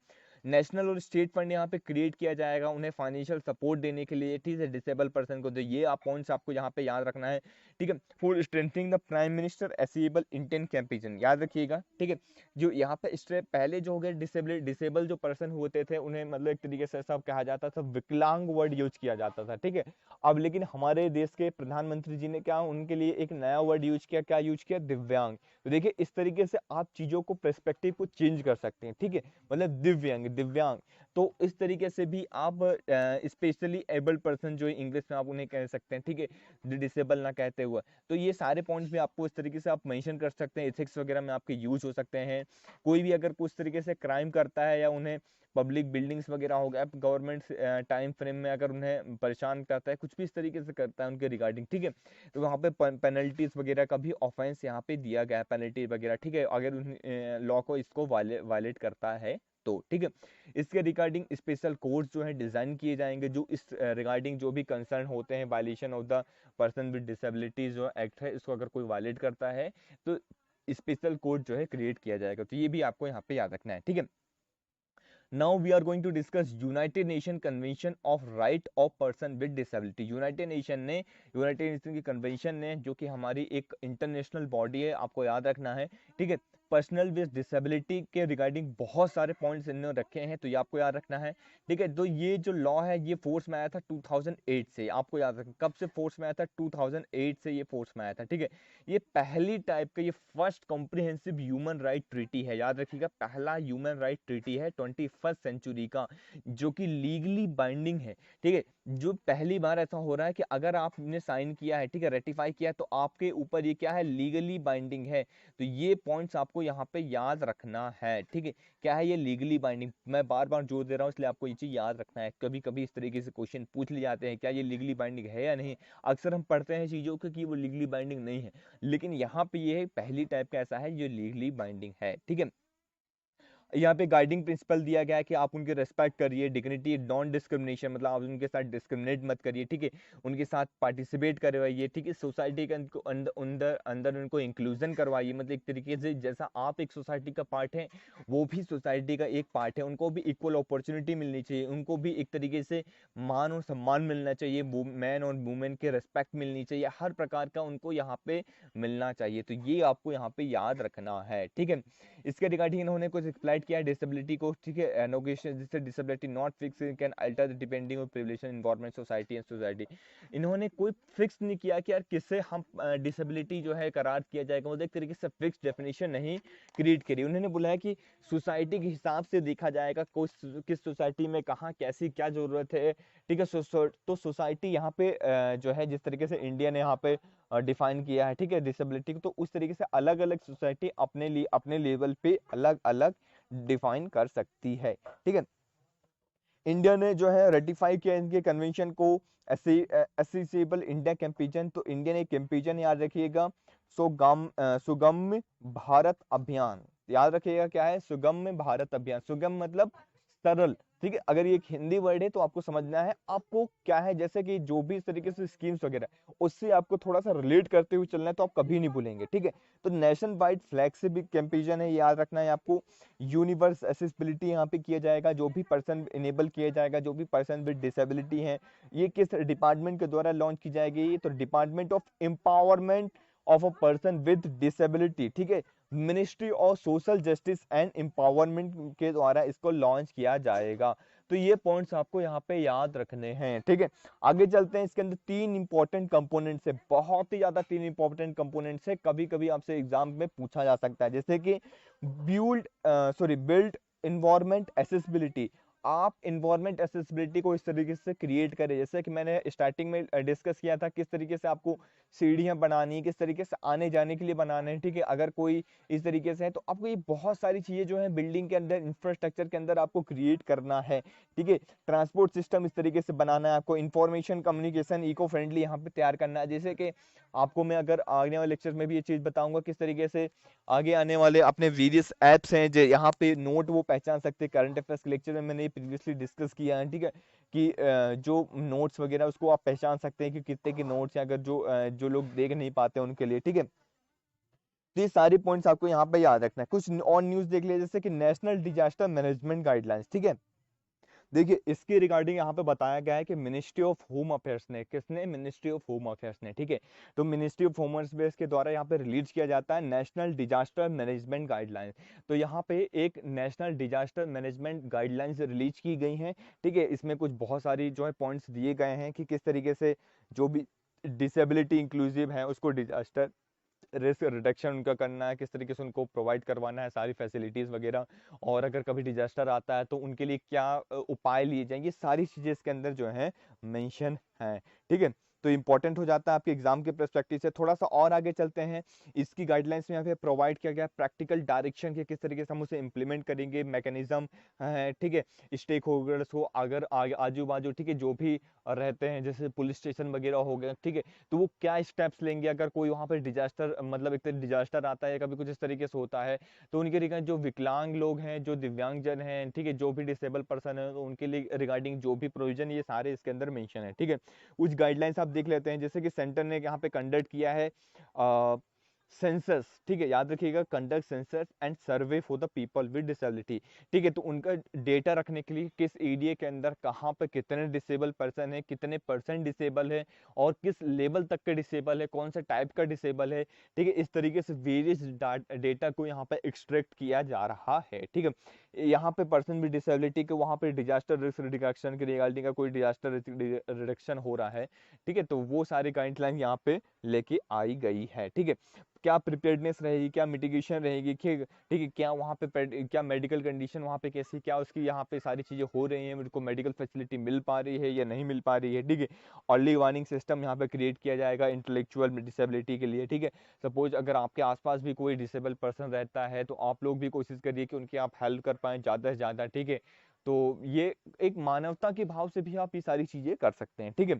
नेशनल और स्टेट फंड यहाँ पे क्रिएट किया जाएगा उन्हें फाइनेंशियल सपोर्ट देने के लिए, ठीक है, डिसेबल पर्सन को। तो ये आप पॉइंट्स आपको यहाँ पे याद रखना है, ठीक है। For strengthening the prime minister accessible intent campaign, याद रखिएगा, ठीक है। जो यहाँ पे पहले जो हो गए डिसेबल जो पर्सन होते थे उन्हें मतलब एक तरीके से सब कहा जाता था, विकलांग वर्ड यूज किया जाता था, ठीक है। अब लेकिन हमारे देश के प्रधानमंत्री जी ने क्या उनके लिए एक नया वर्ड यूज किया, क्या यूज किया, दिव्यांग। तो देखिए इस तरीके से आप चीजों को पर्सपेक्टिव को चेंज कर सकते हैं, ठीक है, मतलब दिव्यांग दिव्यांग। तो इस तरीके से भी आप स्पेशली एबल्ड पर्सन जो इंग्लिश में आप उन्हें कह सकते हैं, ठीक है, डिसेबल ना कहते हुए। तो ये सारे पॉइंट्स भी आपको इस तरीके से आप मेंशन कर सकते हैं, एथिक्स वगैरह में आपके यूज हो सकते हैं। कोई भी अगर कुछ तरीके से क्राइम करता है या उन्हें पब्लिक बिल्डिंग्स वगैरह हो गया, गवर्नमेंट टाइम फ्रेम में अगर उन्हें परेशान करता है, कुछ भी इस तरीके से करता है उनके रिगार्डिंग, ठीक है, तो वहाँ पे पेनल्टीज वगैरह का भी ऑफेंस यहाँ पे दिया गया है, पेनल्टी वगैरह, ठीक है, अगर लॉ को इसको वायलेट करता है तो, ठीक है। इसके रिगार्डिंग स्पेशल कोड्स जो है डिजाइन किए जाएंगे, जो इस रिगार्डिंग जो भी कंसर्न होते हैं, violation of the person with disability जो एक्ट है, इसको अगर कोई वायलेट करता है तो स्पेशल कोड जो है क्रिएट किया जाएगा। तो ये भी आपको यहाँ पे याद रखना है, ठीक है। Now we are going to discuss United Nation Convention of Right of Person with Disability। United nation की कन्वेंशन ने, जो कि हमारी एक इंटरनेशनल बॉडी है, आपको याद रखना है, ठीक है। पर्सनल विद डिसेबिलिटी के रिगार्डिंग बहुत सारे पॉइंट्स इन्होंने रखे हैं, तो ये आपको याद रखना है, ठीक है। तो ये जो लॉ है ये फोर्स में आया था 2008 से, आपको याद रखना कब से फोर्स में आया था, 2008 से ये फोर्स में आया था, ठीक है। ये पहली टाइप का, ये first comprehensive human right treaty है, याद रखिएगा, पहला ह्यूमन राइट ट्रीटी है 21st सेंचुरी का, जो कि लीगली बाइंडिंग है, ठीक है। जो पहली बार ऐसा हो रहा है कि अगर आपने साइन किया है, ठीक है, रेटिफाई किया है, तो आपके ऊपर ये क्या है, लीगली बाइंडिंग है। तो ये पॉइंट्स आपको यहाँ पे याद रखना है, ठीक है। क्या है ये लीगली बाइंडिंग, मैं बार बार जोर दे रहा हूँ इसलिए आपको ये चीज याद रखना है। कभी कभी इस तरीके से क्वेश्चन पूछ लिए जाते हैं, क्या ये लीगली बाइंडिंग है या नहीं। अक्सर हम पढ़ते हैं चीजों को कि वो लीगली बाइंडिंग नहीं है, लेकिन यहाँ पे ये पहली टाइप का ऐसा है जो लीगली बाइंडिंग है, ठीक है। यहाँ पे गाइडिंग प्रिंसिपल दिया गया है कि आप उनके रेस्पेक्ट करिए, डिग्निटी, नॉन डिस्क्रिमिनेशन, मतलब आप उनके साथ डिस्क्रिमिनेट मत करिए, ठीक है। उनके साथ पार्टिसिपेट करवाइए, ठीक है। सोसाइटी के अंदर अंदर उनको इंक्लूजन करवाइए, मतलब एक तरीके से जैसा आप एक सोसाइटी का पार्ट है, वो भी सोसाइटी का एक पार्ट है, उनको भी इक्वल अपॉर्चुनिटी मिलनी चाहिए, उनको भी एक तरीके से मान और सम्मान मिलना चाहिए, मैन और वुमेन के रेस्पेक्ट मिलनी चाहिए, हर प्रकार का उनको यहाँ पे मिलना चाहिए। तो ये आपको यहाँ पे याद रखना है, ठीक है। इसके रिगार्डिंग इन्होंने कुछ एक्सप्लाइट किया है डिसेबिलिटी को, ठीक है। एनोगेशन, जिससे disability not fix can alter depending on privilege environment society and society. इन्होंने कोई फिक्स नहीं किया कि यार किससे हम डिसेबिलिटी जो है करार किया जाएगा, मतलब एक तरीके से फिक्स डेफिनेशन नहीं क्रिएट करी। उन्होंने बोला है कि सोसाइटी के हिसाब से देखा जाएगा किस सोसाइटी में कहाँ कैसी क्या जरूरत है, ठीक है। तो सोसाइटी यहाँ पे जो है जिस तरीके से इंडिया ने यहाँ पे डिफाइन किया है, ठीक है, डिसेबिलिटी को, तो उस तरीके से अलग अलग सोसाइटी अपने लिए अपने लेवल पे अलग अलग डिफाइन कर सकती है, ठीक है। इंडिया ने जो है रेटिफाई किया इनके कन्वेंशन को, एसेसिबल इंडिया कैंपेन। तो इंडिया ने कैंपेन याद रखिएगा, सुगम्य भारत अभियान, याद रखिएगा क्या है, सुगम्य भारत अभियान। सुगम मतलब सरल, ठीक है। अगर ये एक हिंदी वर्ड है तो आपको समझना है आपको क्या है, जैसे कि जो भी इस तरीके से स्कीम्स वगैरह उससे आपको थोड़ा सा रिलेट करते हुए चलना है, तो आप कभी नहीं भूलेंगे, ठीक है। तो नेशन वाइड फ्लैग से भी कैंपेन है, याद रखना है आपको। यूनिवर्स एसेसिबिलिटी यहाँ पे किया जाएगा, जो भी पर्सन इनेबल किया जाएगा, जो भी पर्सन विद डिसेबिलिटी है, ये किस डिपार्टमेंट के द्वारा लॉन्च की जाएगी, तो department of empowerment of a person with disability, ठीक है, ministry of social justice and empowerment के द्वारा इसको लॉन्च किया जाएगा। तो ये पॉइंट्स आपको यहाँ पे याद रखने हैं, ठीक है। आगे चलते हैं, इसके अंदर तीन इंपॉर्टेंट कंपोनेंट्स है, बहुत ही ज्यादा तीन इंपॉर्टेंट कंपोनेंट्स है, कभी कभी आपसे एग्जाम में पूछा जा सकता है, जैसे कि बिल्ड इन्वायरमेंट एसेसिबिलिटी। आप इन्वायरमेंट एसेसिबिलिटी को इस तरीके से क्रिएट करें, जैसे कि मैंने स्टार्टिंग में डिस्कस किया था, किस तरीके से आपको सीढ़ियां बनानी, किस तरीके से आने जाने के लिए बनाना है, ठीक है। अगर कोई इस तरीके से है तो आपको ये बहुत सारी चीजें जो है बिल्डिंग के अंदर, इंफ्रास्ट्रक्चर के अंदर आपको क्रिएट करना है, ठीक है। ट्रांसपोर्ट सिस्टम इस तरीके से बनाना है आपको, इंफॉर्मेशन कम्युनिकेशन इको फ्रेंडली यहाँ पे तैयार करना है। जैसे कि आपको मैं अगर आने वाले लेक्चर में भी ये चीज बताऊंगा किस तरीके से आगे आने वाले अपने वेरियस एप्स हैं जो यहाँ पे नोट वो पहचान सकते हैं। करंट अफेयर्स के लेक्चर में मैंने प्रीवियसली डिस्कस किया है, ठीक है, कि जो नोट्स वगैरह उसको आप पहचान सकते हैं कि कितने के नोट्स हैं, अगर जो लोग देख नहीं पाते उनके लिए, ठीक है। तो ये सारे पॉइंट्स आपको यहाँ पे याद रखना है। कुछ और न्यूज देख लिया, जैसे कि नेशनल डिजास्टर मैनेजमेंट गाइडलाइंस, ठीक है। देखिए इसके रिगार्डिंग यहाँ पे बताया गया है कि मिनिस्ट्री ऑफ होम अफेयर्स ने, किसने, मिनिस्ट्री ऑफ होम अफेयर्स ने, ठीक है। तो मिनिस्ट्री ऑफ होम अफेयर्स के द्वारा यहाँ पे रिलीज किया जाता है नेशनल डिजास्टर मैनेजमेंट गाइडलाइंस। तो यहाँ पे एक national disaster management guidelines release की गई हैं, ठीक है। इसमें कुछ बहुत सारी जो है पॉइंट्स दिए गए हैं कि किस तरीके से जो भी डिसेबिलिटी इंक्लूसिव है उसको डिजास्टर रिस्क रिडक्शन उनका करना है, किस तरीके से उनको प्रोवाइड करवाना है सारी फैसिलिटीज वगैरह, और अगर कभी डिजास्टर आता है तो उनके लिए क्या उपाय लिए जाएंगे, सारी चीजें इसके अंदर जो है मेंशन है, ठीक है। तो इंपॉर्टेंट हो जाता है आपके एग्जाम के पर्सपेक्टिव से। थोड़ा सा और आगे चलते हैं, इसकी गाइडलाइंस में यहाँ पे प्रोवाइड किया गया प्रैक्टिकल डायरेक्शन के, किस तरीके से हम उसे इंप्लीमेंट करेंगे, मैकेनिज्म है, ठीक है। स्टेक होल्डर्स को अगर आजू बाजू, ठीक है, जो भी रहते हैं जैसे पुलिस स्टेशन वगैरह हो गया, ठीक है, तो वो क्या स्टेप्स लेंगे अगर कोई वहां पर डिजास्टर, मतलब एक तरह डिजास्टर आता है, कभी कुछ इस तरीके से होता है, तो उनके रिगार्डिंग जो विकलांग लोग हैं, जो दिव्यांग जन हैं, ठीक है, जो भी डिसेबल पर्सन है, तो उनके लिए रिगार्डिंग जो भी प्रोविजन, ये सारे इसके अंदर मेंशन है, ठीक है। कुछ गाइडलाइंस आप देख लेते हैं, जैसे कि सेंटर ने यहाँ पे कंडक्ट किया है सेंसस, ठीक है, याद रखिएगा, conduct census and survey for the people with disability, ठीक है। तो उनका डेटा रखने के लिए किस एरिया के अंदर कहाँ पे कितने डिसेबल पर्सन है, कितने परसेंट डिसेबल है, और किस लेवल तक के डिसेबल है, कौन सा टाइप का डिसेबल है, ठीक है। इस तरीके से वेरियस डेटा को यहाँ पे एक्सट्रैक्ट किया जा रहा है, ठीक है। यहाँ पे पर्सन विद डिसेबिलिटी के वहाँ पे डिजास्टर रिस्क रिडक्शन के रिगार्डिंग का कोई डिजास्टर रिडक्शन हो रहा है, ठीक है, तो वो सारी गाइडलाइन यहाँ पे लेके आई गई है, ठीक है। क्या प्रिपेयर्डनेस रहेगी, क्या मिटिगेशन रहेगी, ठीक है, क्या वहाँ पे क्या मेडिकल कंडीशन वहाँ पे कैसी, क्या उसकी यहाँ पे सारी चीजें हो रही हैं, उनको मेडिकल फैसिलिटी मिल पा रही है या नहीं मिल पा रही है, ठीक है। अर्ली वार्निंग सिस्टम यहाँ पे क्रिएट किया जाएगा इंटेलेक्चुअल डिसेबिलिटी के लिए, ठीक है। सपोज अगर आपके आसपास भी कोई डिसेबल पर्सन रहता है तो आप लोग भी कोशिश करिए कि उनकी आप हेल्प कर पाए ज्यादा से ज्यादा, ठीक है। तो ये एक मानवता के भाव से भी आप ये सारी चीजें कर सकते हैं, ठीक है।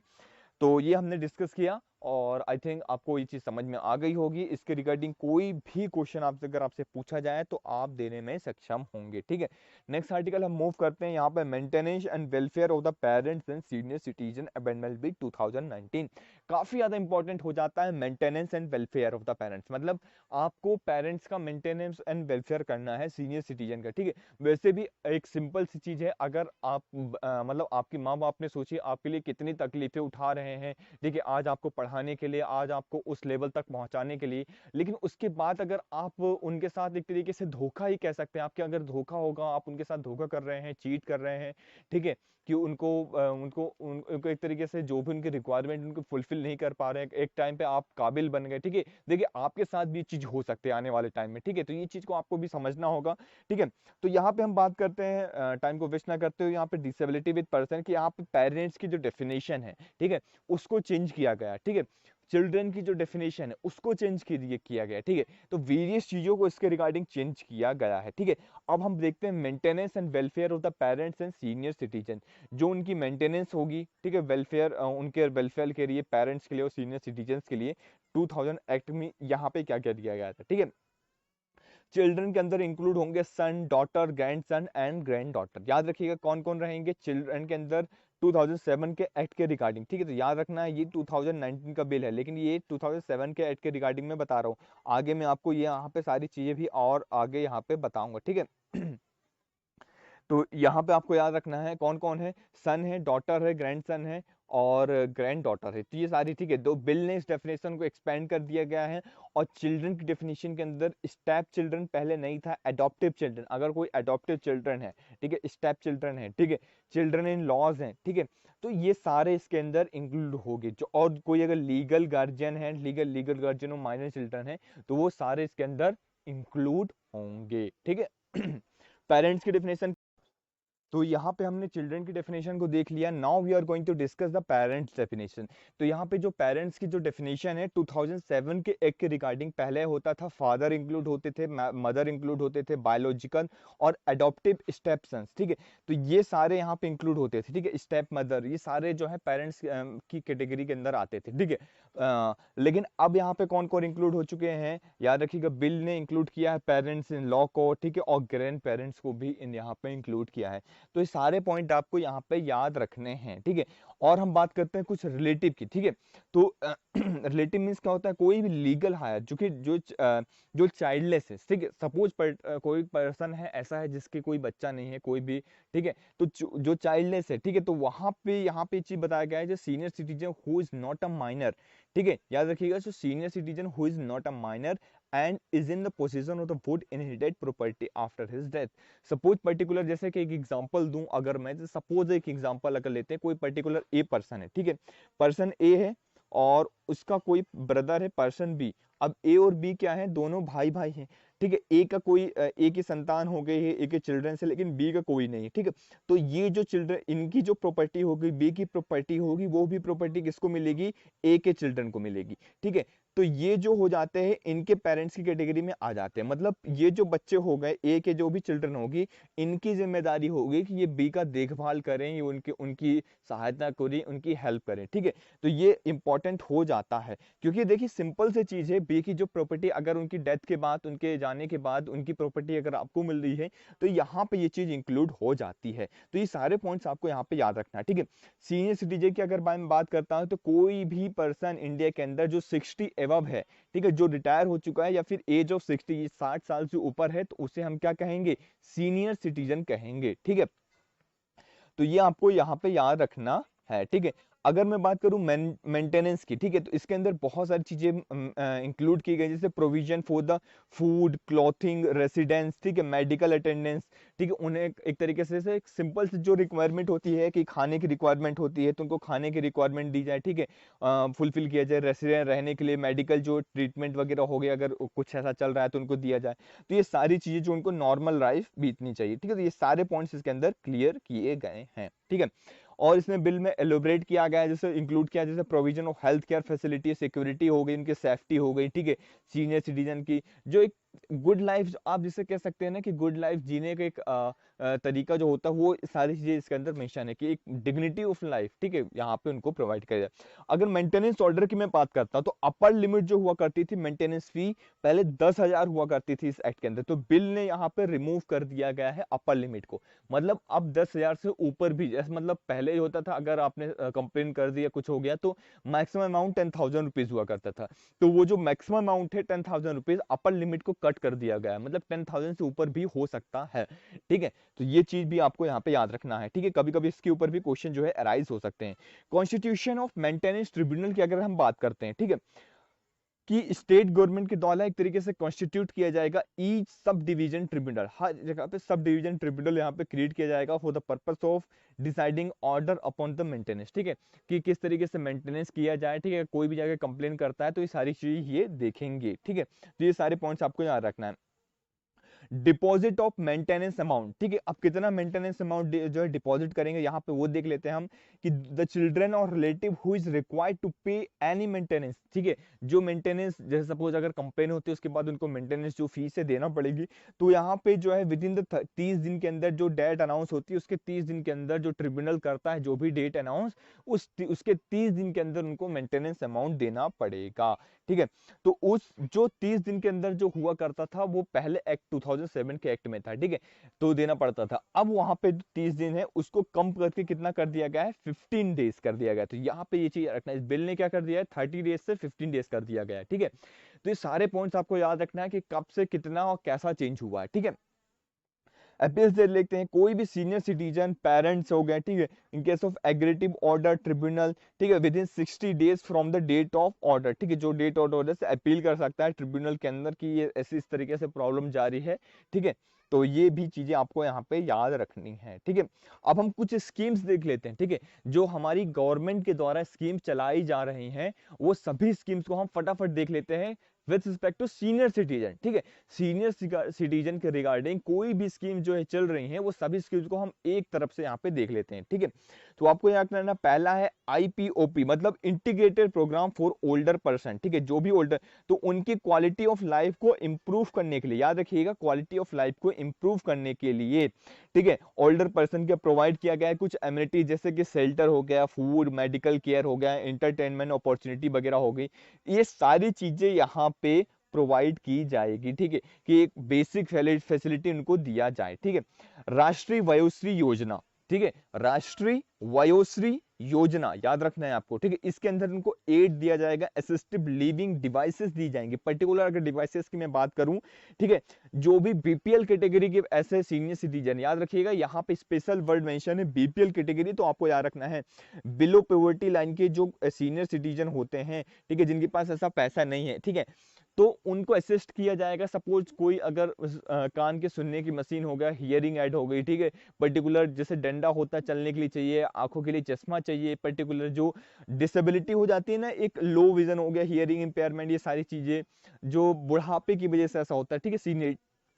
तो ये हमने डिस्कस किया, और आई थिंक आपको ये चीज समझ में आ गई होगी। इसके रिगार्डिंग कोई भी क्वेश्चन आपसे अगर आपसे पूछा जाए तो आप देने में सक्षम होंगे, ठीक है। नेक्स्ट आर्टिकल हम मूव करते हैं यहाँ पे, maintenance and welfare of the parents and senior citizen amendment bill 2019। काफी ज्यादा इंपॉर्टेंट हो जाता है maintenance and welfare of the parents, मतलब आपको पेरेंट्स का मेंटेनेंस एंड वेलफेयर करना है सीनियर सिटीजन का, ठीक है। वैसे भी एक सिंपल सी चीज है, अगर आप मतलब आपकी माँ बाप ने सोची आपके लिए कितनी तकलीफें उठा रहे हैं, ठीक है, आज आपको पढ़ाने के लिए, आज आपको उस लेवल तक पहुंचाने के लिए, लेकिन उसके बाद अगर आप उनके साथ एक तरीके से धोखा ही कह सकते हैं, आपके अगर धोखा होगा, आप उनके साथ धोखा कर रहे हैं, चीट कर रहे हैं, ठीक है, कि उनको एक तरीके से जो भी उनकी रिक्वायरमेंट उनको फुलफिल नहीं कर पा रहे हैं, एक टाइम पे आप काबिल बन गए, ठीक है, देखिए आपके साथ भी ये चीज हो सकती है आने वाले टाइम में, ठीक है। तो ये चीज को आपको भी समझना होगा, ठीक है। तो यहाँ पे हम बात करते हैं, टाइम को वेस्ट ना करते हुए, यहाँ पे डिसेबिलिटी विद पर्सन की यहाँ पे पेरेंट्स की जो डेफिनेशन है, ठीक है, उसको चेंज किया गया, ठीक है। चिल्ड्रन की जो डेफिनेशन है उसको चेंज किया गया, ठीक है। तो वेरियस चीजों को इसके रिगार्डिंग चेंज किया गया है, ठीक है। अब हम देखते हैं maintenance and welfare of the parents and senior citizen, जो उनकी मेंटेनेंस होगी, ठीक है, वेलफेयर, उनके वेलफेयर के लिए, पेरेंट्स के लिए और सीनियर सिटीजन के लिए 2000 एक्ट में यहाँ पे क्या क्या दिया गया था, ठीक है। चिल्ड्रन के अंदर इंक्लूड होंगे son, daughter, grandson and grand daughter. याद रखिएगा कौन कौन रहेंगे चिल्ड्रन के अंदर 2007 के एक्ट के रिगार्डिंग, ठीक है। तो याद रखना है ये 2019 का बिल है, लेकिन ये 2007 के एक्ट के रिगार्डिंग में बता रहा हूँ। आगे मैं आपको ये यहाँ पे सारी चीजें भी और आगे यहाँ पे बताऊंगा, ठीक है। तो यहाँ पे आपको याद रखना है कौन कौन है, सन है, डॉटर है, ग्रैंडसन है और ग्रैंड डॉटर है, तो ये सारी, ठीक है। दो बिल ने इस डेफिनेशन को एक्सपेंड कर दिया गया है, और चिल्ड्रन की डेफिनेशन के अंदर स्टेप चिल्ड्रन पहले नहीं था, एडॉप्टिव चिल्ड्रन, अगर कोई एडॉप्टिव चिल्ड्रन है, ठीक है, स्टेप चिल्ड्रन है, ठीक है, चिल्ड्रन इन लॉज हैं, ठीक है, तो ये सारे इसके अंदर इंक्लूड होंगे। जो और कोई अगर लीगल गार्जियन है, लीगल गार्जियन और माइनर चिल्ड्रन है, तो वो सारे इसके अंदर इंक्लूड होंगे, ठीक है। पेरेंट्स की डेफिनेशन, तो यहाँ पे हमने चिल्ड्रन की डेफिनेशन को देख लिया। Now we are going to discuss the parents definition. तो यहाँ पे जो पेरेंट्स की जो डेफिनेशन है 2007 के एक्ट के रिगार्डिंग, पहले होता था फादर इंक्लूड होते थे, मदर इंक्लूड होते थे, बायोलॉजिकल और एडॉप्टिव स्टेप सन्स, ठीक है। तो ये सारे यहाँ पे इंक्लूड होते थे, ठीक है, स्टेप मदर, ये सारे जो है पेरेंट्स की कैटेगरी के अंदर आते थे, ठीक है। लेकिन अब यहाँ पे कौन कौन इंक्लूड हो चुके हैं, याद रखिएगा, बिल ने इंक्लूड किया है पेरेंट्स इन लॉ को, ठीक है, और ग्रैंड पेरेंट्स को भी इन यहाँ पे इंक्लूड किया है। तो ये सारे पॉइंट आपको यहाँ पे याद रखने हैं, ठीक है। और हम बात करते हैं कुछ रिलेटिव की, ठीक है। तो रिलेटिव मीन्स क्या होता है, कोई भी लीगल हायर जो कि जो चाइल्डलेस है, ठीक है। सपोज कोई पर्सन है ऐसा है जिसके कोई बच्चा नहीं है कोई भी, ठीक है। तो जो चाइल्डलेस है, ठीक है, तो वहां पे यहाँ पे चीज बताया गया है जो senior citizen who is not a minor, ठीक है, याद रखिएगा, जो senior citizen who is not a minor and is in the position of the wood inherited property after his death. Suppose particular, जैसे कि एक एग्जांपल दूं अगर मैं, सपोज एक एग्जांपल अगर लेते हैं, कोई पर्टिकुलर ए पर्सन है, ठीक है, पर्सन ए है और उसका कोई ब्रदर है पर्सन बी। अब ए और बी क्या है, दोनों भाई भाई हैं, ठीक है। ए का कोई ए की संतान हो गई है, ए के चिल्ड्रन से, लेकिन बी का कोई नहीं है, ठीक है। तो ये जो चिल्ड्रन, इनकी जो प्रॉपर्टी होगी, बी की प्रॉपर्टी होगी, वो भी प्रॉपर्टी किसको मिलेगी, ए के चिल्ड्रन को मिलेगी, ठीक है। तो ये जो हो जाते हैं इनके पेरेंट्स की कैटेगरी में आ जाते हैं, मतलब ये जो बच्चे हो गए, ए के जो भी चिल्ड्रन होगी, इनकी जिम्मेदारी होगी कि ये बी का देखभाल करें, ये उनकी सहायता करें, उनकी हेल्प करें, ठीक है। तो ये इंपॉर्टेंट हो जाता है, क्योंकि देखिए सिंपल से चीज है, बी की जो प्रॉपर्टी अगर उनकी डेथ के बाद, उनके जाने के बाद उनकी प्रॉपर्टी अगर आपको मिल रही है, तो यहाँ पे ये चीज इंक्लूड हो जाती है। तो ये सारे पॉइंट्स आपको यहाँ पे याद रखना है, ठीक है। सीनियर सिटीजन की अगर मैं बात करता हूँ, तो कोई भी पर्सन इंडिया के अंदर जो 60 एबव है, ठीक है, जो रिटायर हो चुका है या फिर एज ऑफ 60 साल से ऊपर है, तो उसे हम क्या कहेंगे, सीनियर सिटीजन कहेंगे, ठीक है। तो ये आपको यहाँ पे याद रखना है, ठीक है। अगर मैं बात करूं मेंटेनेंस की, ठीक है, तो इसके अंदर बहुत सारी चीजें इंक्लूड की गई, जैसे provision for the food, clothing, residence, ठीक है, मेडिकल अटेंडेंस, ठीक है। उन्हें एक तरीके से एक सिंपल से जो रिक्वायरमेंट होती है कि खाने की रिक्वायरमेंट होती है, तो उनको खाने की रिक्वायरमेंट दी जाए, ठीक है, फुलफिल किया जाए। रेसिडेंट रहने के लिए मेडिकल जो ट्रीटमेंट वगैरह हो गया, अगर कुछ ऐसा चल रहा है तो उनको दिया जाए। तो ये सारी चीजें जो उनको नॉर्मल लाइफ बीतनी चाहिए, ठीक है। तो ये सारे पॉइंट्स इसके अंदर क्लियर किए गए हैं, ठीक है। और इसमें बिल में एलोबरेट किया गया है, जैसे इंक्लूड किया, जैसे provision of health care facility, security हो गई, उनकी सेफ्टी हो गई, ठीक है, सीनियर सिटीजन की जो एक गुड लाइफ, आप जिसे कह सकते हैं ना कि गुड लाइफ जीने का एक तरीका जो होता है, वो सारी चीजें इसके अंदर मेंशन है कि एक डिग्निटी ऑफ लाइफ, ठीक है, यहाँ पे उनको प्रोवाइड किया जाए। अगर मेंटेनेंस ऑर्डर की मैं बात करता हूँ, तो अपर लिमिट जो हुआ करती थी मेंटेनेंस फी, पहले 10,000 हुआ करती थी इस एक्ट के अंदर, तो बिल ने यहाँ पे रिमूव कर दिया गया है अपर लिमिट को, मतलब अब 10,000 से ऊपर भी, जैसे मतलब पहले होता था अगर आपने कंप्लेन कर दिया, कुछ हो गया, तो मैक्सिमम अमाउंट 10,000 रुपीज हुआ करता था। तो वो जो मैक्सिमम अमाउंट है 10,000 रुपीज, अपर लिमिट को कट कर दिया गया है, मतलब 10,000 से ऊपर भी हो सकता है, ठीक है। तो ये चीज भी आपको यहाँ पे याद रखना है, ठीक है। कभी कभी इसके ऊपर भी क्वेश्चन जो है अराइज हो सकते हैं। कॉन्स्टिट्यूशन ऑफ मेंटेनेंस ट्रिब्यूनल की अगर हम बात करते हैं, ठीक है, कि स्टेट गवर्नमेंट के द्वारा एक तरीके से कॉन्स्टिट्यूट किया जाएगा ईच सब डिवीजन ट्रिब्यूनल, हर जगह पे सब डिवीजन ट्रिब्यूनल यहाँ पे क्रिएट किया जाएगा for the purpose of deciding order upon the maintenance, ठीक है, कि किस तरीके से मेंटेनेंस किया जाए, ठीक है। कोई भी जाके कंप्लेन करता है तो ये सारी चीज ये देखेंगे, ठीक है। तो ये सारे पॉइंट्स आपको याद रखना है। डिपॉजिट ऑफ मेंटेनेंस अमाउंट, ठीक है, अब कितना मेंटेनेंस अमाउंट जो है डिपॉजिट करेंगे, यहाँ पे वो देख लेते हैं हम कि द चिल्ड्रन और relative who is required to pay any maintenance, ठीक है, जो मेंटेनेंस, जैसे सपोज अगर कंप्लेन होती है उसके बाद उनको मेंटेनेंस जो फीस है देना पड़ेगी, तो यहाँ पे जो है विद इन द 30 दिन के अंदर जो डेट अनाउंस होती है, उसके 30 दिन के अंदर जो ट्रिब्यूनल करता है जो भी डेट अनाउंस, उसके 30 दिन के अंदर उनको मेंटेनेंस अमाउंट देना पड़ेगा, ठीक है। तो उस जो 30 दिन के अंदर जो हुआ करता था, वो पहले एक्ट 2007 के एक्ट में था, ठीक है, तो देना पड़ता था। अब वहां पे 30 दिन है, उसको कम करके कितना कर दिया गया है, 15 डेज कर दिया गया। तो यहाँ पे ये चीज रखना है, इस बिल ने क्या कर दिया है, 30 डेज से 15 डेज कर दिया गया है, ठीक है। तो ये सारे पॉइंट्स आपको याद रखना है कि कब से कितना और कैसा चेंज हुआ है, ठीक है। अपील्स देख लेते हैं, कोई भी सीनियर सिटीजन, पेरेंट्स हो गए, ठीक है, in case of aggrieved order tribunal, ठीक है, within 60 days from the date of order, ठीक है, जो डेट ऑफ ऑर्डर से अपील कर सकता है ट्रिब्यूनल के अंदर कि ये ऐसी इस तरीके से प्रॉब्लम जारी है, ठीक है। तो ये भी चीजें आपको यहाँ पे याद रखनी है, ठीक है। अब हम कुछ स्कीम्स देख लेते हैं, ठीक है, जो हमारी गवर्नमेंट के द्वारा स्कीम चलाई जा रही हैं, वो सभी स्कीम्स को हम फटाफट देख लेते हैं with respect to senior citizen, ठीक है। सीनियर सिटीजन के रिगार्डिंग कोई भी स्कीम जो है चल रही है, वो सभी स्कीम्स को हम एक तरफ से यहाँ पे देख लेते हैं, ठीक है। तो आपको याद करना, पहला है IPOP, मतलब integrated program for older person, ठीक है, जो भी ओल्डर, तो उनकी क्वालिटी ऑफ लाइफ को इंप्रूव करने के लिए, याद रखिएगा, क्वालिटी ऑफ लाइफ को इंप्रूव करने के लिए, ठीक है, ओल्डर पर्सन के प्रोवाइड किया गया है कुछ एमिनिटी, जैसे कि शेल्टर हो गया, फूड, मेडिकल केयर हो गया, एंटरटेनमेंट अपॉर्चुनिटी वगैरह हो गई, ये सारी चीजें यहाँ पे प्रोवाइड की जाएगी, ठीक है, कि एक बेसिक फैसिलिटी उनको दिया जाए, ठीक है। राष्ट्रीय वयोश्री योजना, ठीक है, राष्ट्रीय वयोश्री योजना याद रखना है आपको, ठीक है। इसके अंदर उनको एड दिया जाएगा, असिस्टिव लिविंग डिवाइसेस दी जाएंगे। पर्टिकुलर अगर डिवाइसेस की मैं बात करूं, ठीक है, जो भी बीपीएल कैटेगरी के ऐसे सीनियर सिटीजन, याद रखिएगा यहाँ पे स्पेशल वर्ड मेंशन है बीपीएल कैटेगरी, तो आपको याद रखना है बिलो पॉवर्टी लाइन के जो सीनियर सिटीजन होते हैं, ठीक है, जिनके पास ऐसा पैसा नहीं है, ठीक है, तो उनको असिस्ट किया जाएगा। सपोज कोई अगर कान के सुनने की मशीन हो गया, हियरिंग ऐड हो गई, ठीक है, पर्टिकुलर जैसे डंडा होता है चलने के लिए चाहिए, आंखों के लिए चश्मा चाहिए, पर्टिकुलर जो डिसेबिलिटी हो जाती है ना, एक लो विजन हो गया, हियरिंग इंपेयरमेंट, ये सारी चीजें जो बुढ़ापे की वजह से ऐसा होता है, ठीक है,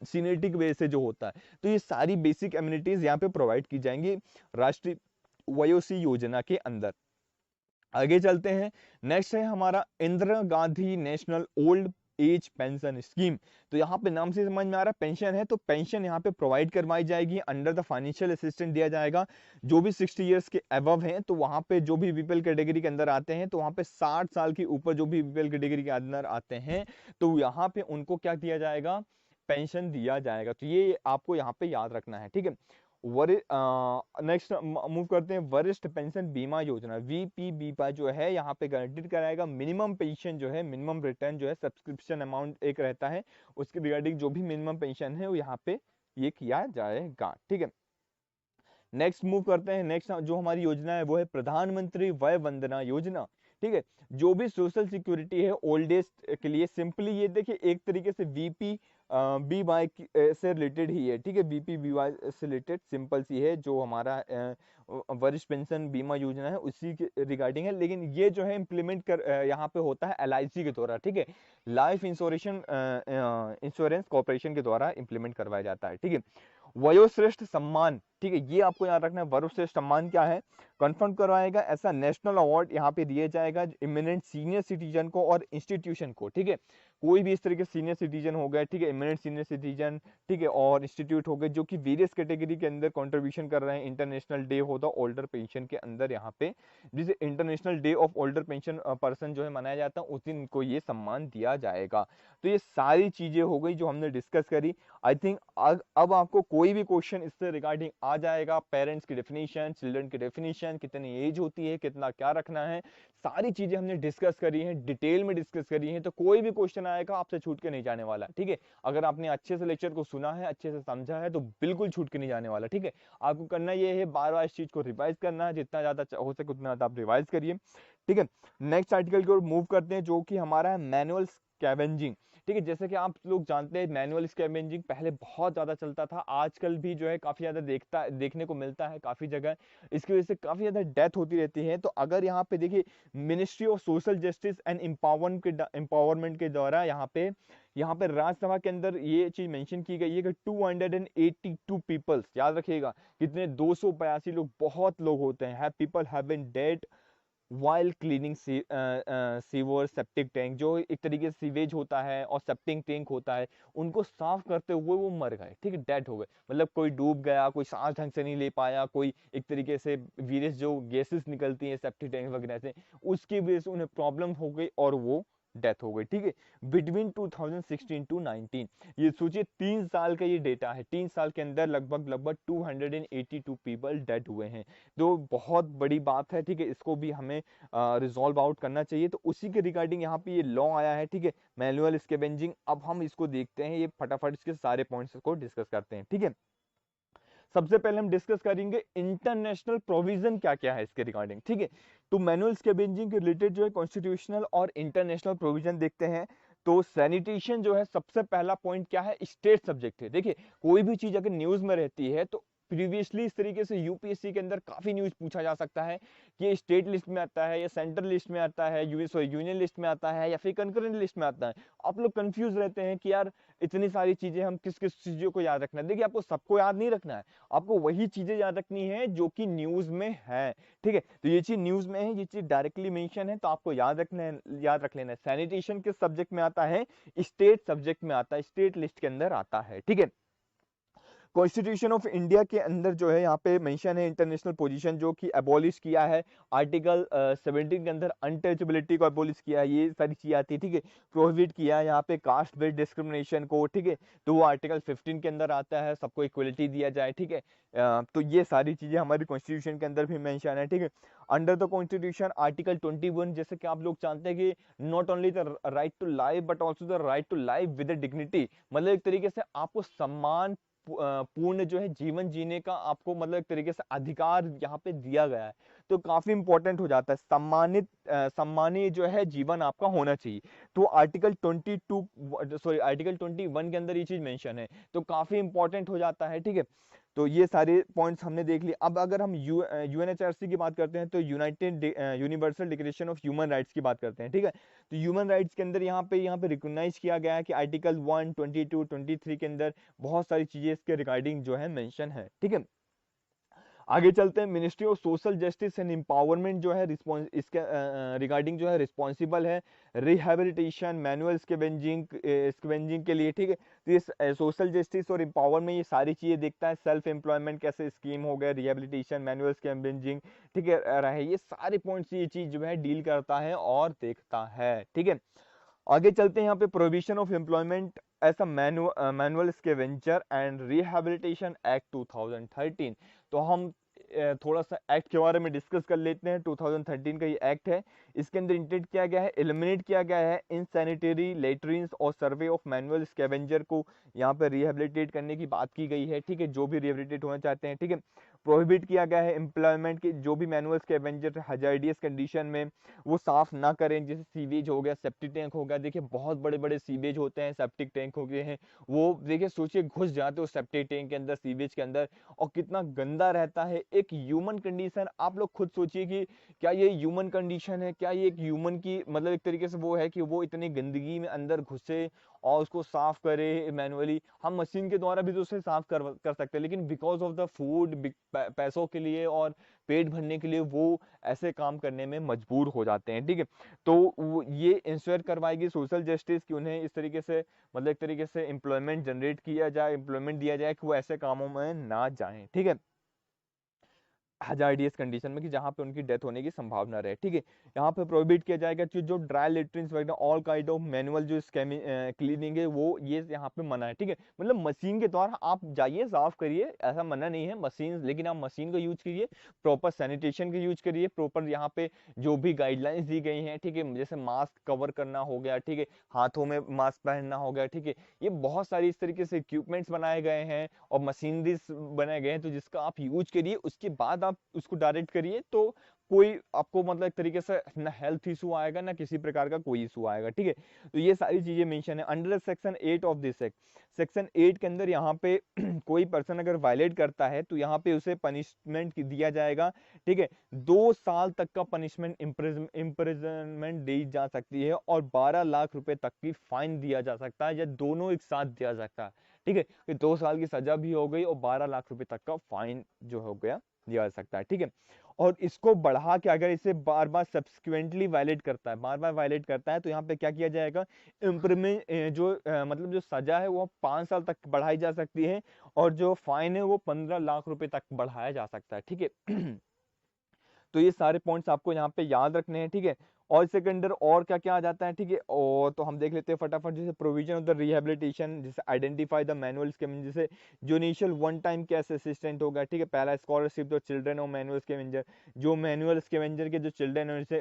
सीनियरिटी की वजह से जो होता है, तो ये सारी बेसिक एमिनिटीज यहाँ पे प्रोवाइड की जाएंगी राष्ट्रीय वयोश्री योजना के अंदर। आगे चलते हैं, नेक्स्ट है हमारा Indira Gandhi national old age pension scheme. तो यहाँ पे नाम से समझ में आ रहा है पेंशन है, तो पेंशन यहाँ पे प्रोवाइड करवाई जाएगी, अंडर द फाइनेंशियल असिस्टेंट दिया जाएगा। जो भी 60 इयर्स के अबव हैं, तो वहां पे जो भी बीपीएल कैटेगरी के अंदर आते हैं, तो वहां पे 60 साल के ऊपर जो भी बीपीएल कैटेगरी के अंदर आते हैं, तो यहाँ पे उनको क्या दिया जाएगा, पेंशन दिया जाएगा। तो ये आपको यहाँ पे याद रखना है, ठीक है। नेक्स्ट मूव करते हैं, वरिष्ठ पेंशन बीमा योजना वीपीबीपा जो है यहाँ पे गारंटीड कराएगा मिनिमम पेंशन जो है, मिनिमम रिटर्न जो है, सब्सक्रिप्शन अमाउंट एक रहता है, उसके रिगार्डिंग जो भी मिनिमम पेंशन है वो यहाँ पे ये किया जाएगा, ठीक है। नेक्स्ट मूव करते हैं, नेक्स्ट जो हमारी योजना है वो है प्रधानमंत्री वय वंदना योजना, ठीक है। जो भी सोशल सिक्योरिटी है ओल्ड एज के लिए, सिंपली ये देखिए एक तरीके से वीपी बी वाई से रिलेटेड ही है, ठीक है, बीपी बी वाई से रिलेटेड सिंपल सी है, जो हमारा वरिष्ठ पेंशन बीमा योजना है उसी के रिगार्डिंग है, लेकिन ये जो है इम्प्लीमेंट कर यहाँ पे होता है एलआईसी के द्वारा, ठीक है, लाइफ इंश्योरेंस कॉर्पोरेशन के द्वारा इम्प्लीमेंट करवाया जाता है, ठीक है। वयोश्रेष्ठ सम्मान, ठीक है, ये आपको याद रखना है, वयोश्रेष्ठ सम्मान क्या है, कंफर्म करवाएगा, ऐसा नेशनल अवार्ड यहाँ पे दिया जाएगा इमिनेंट सीनियर सिटीजन को और इंस्टीट्यूशन को, ठीक है, कोई भी इस तरीके सीनियर सिटीजन हो गया, ठीक है, इमिनेंट सीनियर सिटीजन, ठीक है, और इंस्टीट्यूट हो गए जो कि वेरियस कैटेगरी के अंदर कंट्रीब्यूशन कर रहे हैं। इंटरनेशनल डे होता है ओल्डर पेंशन के अंदर, यहाँ पे जिसे international day of older pension person जो है मनाया जाता है, उस दिन इनको ये सम्मान दिया जाएगा। तो ये सारी चीजें हो गई जो हमने डिस्कस करी। आई थिंक अब आपको कोई भी क्वेश्चन इससे रिगार्डिंग आ जाएगा, पेरेंट्स की डेफिनेशन, चिल्ड्रन की डेफिनेशन, कितनी एज होती है, कितना क्या रखना है, सारी चीजें हमने डिस्कस करी हैं, डिटेल में डिस्कस करी हैं, तो कोई भी क्वेश्चन आएगा आपसे छूट के नहीं जाने वाला, ठीक है। अगर आपने अच्छे से लेक्चर को सुना है, अच्छे से समझा है, तो बिल्कुल छूट के नहीं जाने वाला, ठीक है। आपको करना ये है बार बार इस चीज को रिवाइज करना है, जितना ज्यादा हो सके उतना ज्यादा आप रिवाइज करिए, ठीक है। नेक्स्ट आर्टिकल की ओर मूव करते हैं, जो कि हमारा है मैनुअल स्कैवेंजिंग, ठीक है। जैसे कि आप लोग जानते हैं मैनुअल स्कैवेंजिंग पहले बहुत ज्यादा चलता था, आजकल भी जो है काफी ज्यादा देखने को मिलता है काफी जगह, इसकी वजह से काफी ज्यादा डेथ होती रहती है। तो अगर यहाँ पे देखिए ministry of social justice and empowerment के द्वारा यहाँ पे राज्यसभा के अंदर ये चीज मेंशन की गई है कि 282 पीपल्स, याद रखिएगा कितने, 282 लोग, बहुत लोग होते हैं, people have been dead while cleaning sewer septic tank, जो एक तरीके से सीवेज होता है और सेप्टिक टैंक होता है, उनको साफ करते हुए वो मर गए, ठीक है, डेड हो गए, मतलब कोई डूब गया, कोई सांस ढंग से नहीं ले पाया, कोई एक तरीके से वीरियस जो गैसेस निकलती हैं सेप्टिक टैंक वगैरह से, उसकी वजह से उन्हें प्रॉब्लम हो गई और वो डेथ हो गई, ठीक है, बिटवीन 2016 टू 19। ये सोचिए 3 साल का ये डेटा है, 3 साल के अंदर लगभग 282 पीपल डेड हुए हैं, तो बहुत बड़ी बात है, ठीक है, इसको भी हमें रिजॉल्व आउट करना चाहिए। तो उसी के रिगार्डिंग यहाँ पे ये लॉ आया है, ठीक है, मैनुअल स्कैवेंजिंग। अब हम इसको देखते हैं, ये फटाफट इसके सारे पॉइंट्स को डिस्कस करते हैं, ठीक है। सबसे पहले हम डिस्कस करेंगे इंटरनेशनल प्रोविजन क्या क्या है इसके रिगार्डिंग, ठीक है। तो मैनुअल स्कैवेंजिंग के रिलेटेड जो है कॉन्स्टिट्यूशनल और इंटरनेशनल प्रोविजन देखते हैं। तो सैनिटेशन जो है सबसे पहला पॉइंट क्या है, स्टेट सब्जेक्ट है। देखिए कोई भी चीज अगर न्यूज में रहती है तो प्रीवियसली इस तरीके से यूपीएससी के अंदर काफी न्यूज पूछा जा सकता है कि ये स्टेट लिस्ट में आता है या सेंट्रल लिस्ट में आता है, यूनियन लिस्ट में आता है या फिर कंकरेंट लिस्ट में आता है। आप लोग कंफ्यूज रहते हैं कि यार इतनी सारी चीजें हम किस किस चीजों को याद रखना है। देखिए आपको सबको याद नहीं रखना है, आपको वही चीजें याद रखनी है जो कि न्यूज में है, ठीक है। तो ये चीज न्यूज में है, ये चीज डायरेक्टली मेंशन है, तो आपको याद रख लेना है। सैनिटेशन किस सब्जेक्ट में आता है, स्टेट सब्जेक्ट में आता है, स्टेट लिस्ट के अंदर आता है, ठीक है। कॉन्स्टिट्यूशन ऑफ इंडिया के अंदर जो है यहाँ पे मेंशन है इंटरनेशनल पोजीशन जो कि एबॉलिश किया है। आर्टिकल 17 के अंदर अनटचेबिलिटी को एबॉलिश किया है, ये सारी चीजें आती है, ठीक है। प्रोहिबिट किया है यहाँ पे कास्ट बेस्ड डिस्क्रिमिनेशन को, ठीक है, तो वो आर्टिकल 15 के अंदर आता है, सबको इक्वलिटी दिया जाए, ठीक है। तो ये सारी चीजें हमारी कॉन्स्टिट्यूशन के अंदर भी मेंशन है, ठीक है। अंडर द कॉन्स्टिट्यूशन आर्टिकल 21, जैसे कि आप लोग जानते हैं कि not only the right to life but also the right to life with dignity, मतलब एक तरीके से आपको सम्मान पूर्ण जो है जीवन जीने का आपको मतलब एक तरीके से अधिकार यहाँ पे दिया गया है। तो काफी इंपॉर्टेंट हो जाता है, सम्मानीय जो है जीवन आपका होना चाहिए। तो आर्टिकल 21 के अंदर ये चीज मेंशन है, तो काफी इंपॉर्टेंट हो जाता है, ठीक है। तो ये सारे पॉइंट्स हमने देख लिए। अब अगर हम यूएनएचआरसी की बात करते हैं तो United universal declaration of human rights की बात करते हैं, ठीक है। तो ह्यूमन राइट्स के अंदर यहाँ पे रिकॉग्नाइज किया गया है कि आर्टिकल 1, 22, 23 के अंदर बहुत सारी चीजें इसके रिगार्डिंग जो है मेंशन है, ठीक है। आगे चलते हैं। Ministry of social justice and empowerment जो है इसके रिगार्डिंग जो है रिस्पॉन्सिबल है रिहेबिलिटेशन, मैनुअल स्कैवेंजिंग के लिए, ठीक है। तो ये सोशल जस्टिस और एम्पावरमेंट ये सारी चीजें देखता है। सेल्फ एम्प्लॉयमेंट कैसे स्कीम हो गया, रिहेबिलिटेशन, मैनुअल स्कैवेंजिंग, ठीक है, रहे, ये सारे पॉइंट्स ये चीज जो है डील करता है और देखता है, ठीक है। आगे चलते हैं यहाँ पे provision of employment as a manual scavenger and rehabilitation act 2013। तो हम थोड़ा सा एक्ट के बारे में डिस्कस कर लेते हैं। 2013 का ये एक्ट है, इसके अंदर इंटेंट किया गया है, एलिमिनेट किया गया है इनसैनिटरी लेटरिन्स और सर्वे ऑफ मैनुअल स्कैवेंजर को यहाँ पे रिहेबिलिटेट करने की बात की गई है, ठीक है, जो भी रिहेबिलिटेट होना चाहते हैं, ठीक है। प्रोहिबिट किया गया है एम्प्लॉयमेंट के जो भी मैनुअल स्कैवेंजर हजार्डियस कंडीशन में वो साफ ना करें, जैसे सीवेज हो गया, सेप्टिक टैंक हो गया। देखिए बहुत बड़े बड़े सीवेज होते हैं, सेप्टिक टैंक हो गए हैं, वो देखिए सोचिए घुस जाते हो सेप्टिक टैंक के अंदर, सीवेज के अंदर, और कितना गंदा रहता है। एक ह्यूमन कंडीशन, आप लोग खुद सोचिए कि क्या ये ह्यूमन कंडीशन है, क्या ये एक ह्यूमन की मतलब एक तरीके से वो है कि वो इतनी गंदगी में अंदर घुसे और उसको साफ करे मैनुअली। हम मशीन के द्वारा भी तो उसे साफ कर सकते हैं, लेकिन बिकॉज ऑफ द फूड, पैसों के लिए और पेट भरने के लिए वो ऐसे काम करने में मजबूर हो जाते हैं, ठीक है। तो ये इंश्योर करवाएगी सोशल जस्टिस कि उन्हें इस तरीके से मतलब एक तरीके से एम्प्लॉयमेंट जनरेट किया जाए, एम्प्लॉयमेंट दिया जाए कि वो ऐसे कामों में ना जाएं, ठीक है, हजार्डियस कंडीशन में, कि जहां पे उनकी डेथ होने की संभावना रहे, ठीक है। यहाँ पे प्रोहिबिट किया जाएगा कि जो ड्राई लेट्रिन्स वगैरह ऑल काइंड ऑफ मैनुअल जो क्लीनिंग है वो ये यहाँ पे मना है, ठीक है। मतलब मशीन के द्वारा आप जाइए साफ करिए, ऐसा मना नहीं है मशीन, लेकिन आप मशीन का यूज करिए, प्रॉपर सैनिटेशन का यूज करिए, प्रॉपर यहाँ पे जो भी गाइडलाइंस दी गई हैं, ठीक है, जैसे मास्क कवर करना हो गया, ठीक है, हाथों में मास्क पहनना हो गया, ठीक है। ये बहुत सारी इस तरीके से इक्विपमेंट्स बनाए गए हैं और मशीनरीज बनाए गए हैं, तो जिसका आप यूज करिए, उसके बाद आप उसको डायरेक्ट करिए, तो कोई आपको मतलब एक तरीके से ना हेल्थ इशू आएगा ना किसी प्रकार का कोई इशू आएगा, ठीक है। तो ये सारी चीजें मेंशन है under section 8 of this act. Section 8 के अंदर यहाँ पे कोई पर्सन अगर वायलेट करता है तो यहाँ पे उसे पनिशमेंट दिया जाएगा, ठीक है। 2 साल तक का पनिशमेंट इम्प्रिजनमेंट दी जा सकती है और 12 लाख रुपए तक की फाइन दिया जा सकता है, या दोनों एक साथ दिया जाता है, ठीक है। कि 2 साल की सजा भी हो गई और 12 लाख रुपए तक का फाइन जो हो गया दिया जा सकता है, ठीक है। और इसको बढ़ा के अगर इसे बार बार सब्सिक्वेंटली वायलेट करता है, बार बार वायलेट करता है, तो यहाँ पे क्या किया जाएगा, इम्प्रीमेंट जो मतलब जो सजा है वो 5 साल तक बढ़ाई जा सकती है और जो फाइन है वो 15 लाख रुपए तक बढ़ाया जा सकता है, ठीक है। तो ये सारे पॉइंट्स आपको यहाँ पे याद रखने हैं, ठीक है। और इसके अंदर और क्या क्या आ जाता है, ठीक है, और तो हम देख लेते हैं फटाफट। जैसे प्रोविजन ऑफ द रिहेबिलिटेशन, जैसे आइडेंटिफाई द मैनुअल स्कैवेंजर, जैसे जो initial one time cash assistant होगा, ठीक है। पहला स्कॉलरशिप तो चिल्ड्रन और मैनुअल स्कैवेंजर, जो मैनुअल स्कैवेंजर के जो चिल्ड्रन है उनसे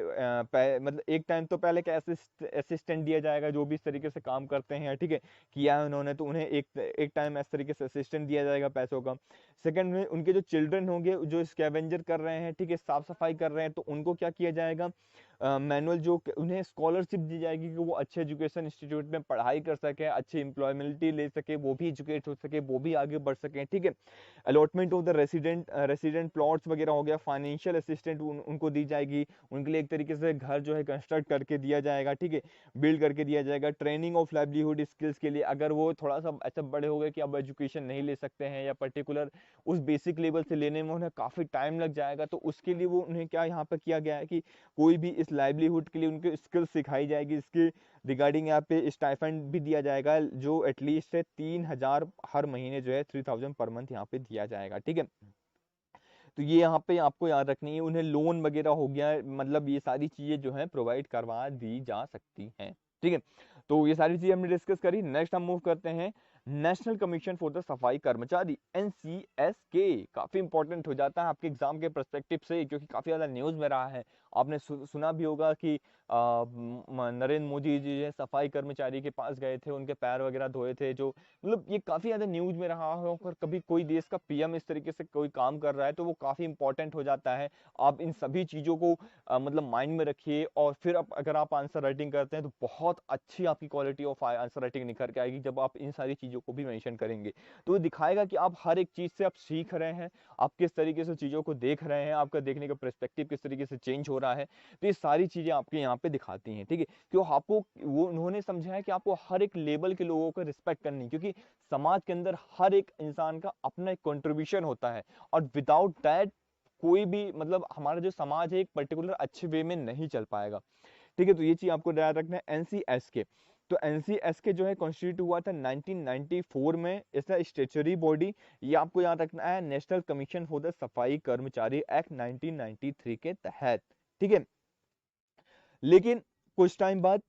मतलब एक टाइम तो पहले कैश असिस्टेंट दिया जाएगा, जो भी इस तरीके से काम करते हैं, ठीक है, किया है उन्होंने, तो उन्हें एक टाइम इस तरीके से असिस्टेंट दिया जाएगा पैसों का। सेकंड में उनके जो चिल्ड्रन होंगे जो स्कैवेंजर कर रहे हैं, ठीक है, साफ सफाई कर रहे हैं, तो उनको क्या किया जाएगा, मैनुअल जो उन्हें स्कॉलरशिप दी जाएगी कि वो अच्छे एजुकेशन इंस्टीट्यूट में पढ़ाई कर सके, अच्छी एम्प्लॉयमेंटी ले सके, वो भी एजुकेट हो सके, वो भी आगे बढ़ सके, ठीक है। Allotment of the resident plots वगैरह हो गया, फाइनेंशियल असिस्टेंट उनको दी जाएगी, उनके लिए एक तरीके से घर जो है कंस्ट्रक्ट करके दिया जाएगा, ठीक है, बिल्ड करके दिया जाएगा। ट्रेनिंग ऑफ लाइवलीहुड स्किल्स के लिए, अगर वो थोड़ा सा ऐसा बड़े हो गए कि अब एजुकेशन नहीं ले सकते हैं या पर्टिकुलर उस बेसिक लेवल से लेने में उन्हें काफी टाइम लग जाएगा, तो उसके लिए वो उन्हें क्या यहाँ पर किया गया है कि कोई भी इस इस लाइवलीहुड के लिए उनको स्किल्स सिखाई जाएगी, इसके रिगार्डिंग यहाँ पे स्टाइपेंड भी दिया जाएगा जो एटलीस्ट 3,000 हर महीने जो है 3,000 पर मंथ यहाँ पे दिया जाएगा। ठीक है, तो ये यहाँ पे आपको याद रखनी है। उन्हें लोन वगैरह हो गया, मतलब ये सारी चीजें जो है प्रोवाइड करवा दी जा सकती हैं। ठीक है, तो ये सारी चीजें हमने डिस्कस करी। नेक्स्ट हम मूव करते हैं नेशनल कमीशन फॉर द सफाई कर्मचारी, NCSK। काफी इंपॉर्टेंट हो जाता है आपके एग्जाम के पर्सपेक्टिव से, क्योंकि काफी ज्यादा न्यूज में रहा है। आपने सुना भी होगा कि नरेंद्र मोदी जी जो है सफाई कर्मचारी के पास गए थे, उनके पैर वगैरह धोए थे, जो मतलब ये काफी ज्यादा न्यूज में रहा है। और कभी कोई देश का PM इस तरीके से कोई काम कर रहा है तो वो काफी इंपॉर्टेंट हो जाता है। आप इन सभी चीजों को मतलब माइंड में रखिए, और फिर अगर आप आंसर राइटिंग करते हैं तो बहुत अच्छी आपकी क्वालिटी ऑफ आंसर राइटिंग निखर के आएगी जब आप इन सारी चीजों को भी मेंशन करेंगे। तो वो दिखाएगा कि आप हर एक चीज से आप सीख रहे हैं, आप किस तरीके से चीजों को देख रहे हैं, आपका देखने का पर्सपेक्टिव किस तरीके से चेंज हो रहा है। तो ये सारी चीजें आपके यहाँ पे दिखाती हैं। ठीक है, क्यों आपको वो उन्होंने समझा है कि आपको हर एक लेवल के लोगों को रिस्पेक्ट करनी, क्योंकि समाज के अंदर हर एक इंसान का अपना एक कंट्रीब्यूशन होता है, और विदाउट दैट कोई भी मतलब हमारा जो समाज है एक पर्टिकुलर अच्छे वे में नहीं चल पाएगा। ठीक है, तो ये चीज आपको याद रखना है। NCSK, तो NCSK जो है कॉन्स्टिट्यूट हुआ था 1994 में। इसका स्टेचुरी बॉडी ये आपको याद रखना है नेशनल कमीशन फॉर द सफाई कर्मचारी एक्ट 1993 के तहत। ठीक है, लेकिन कुछ टाइम बाद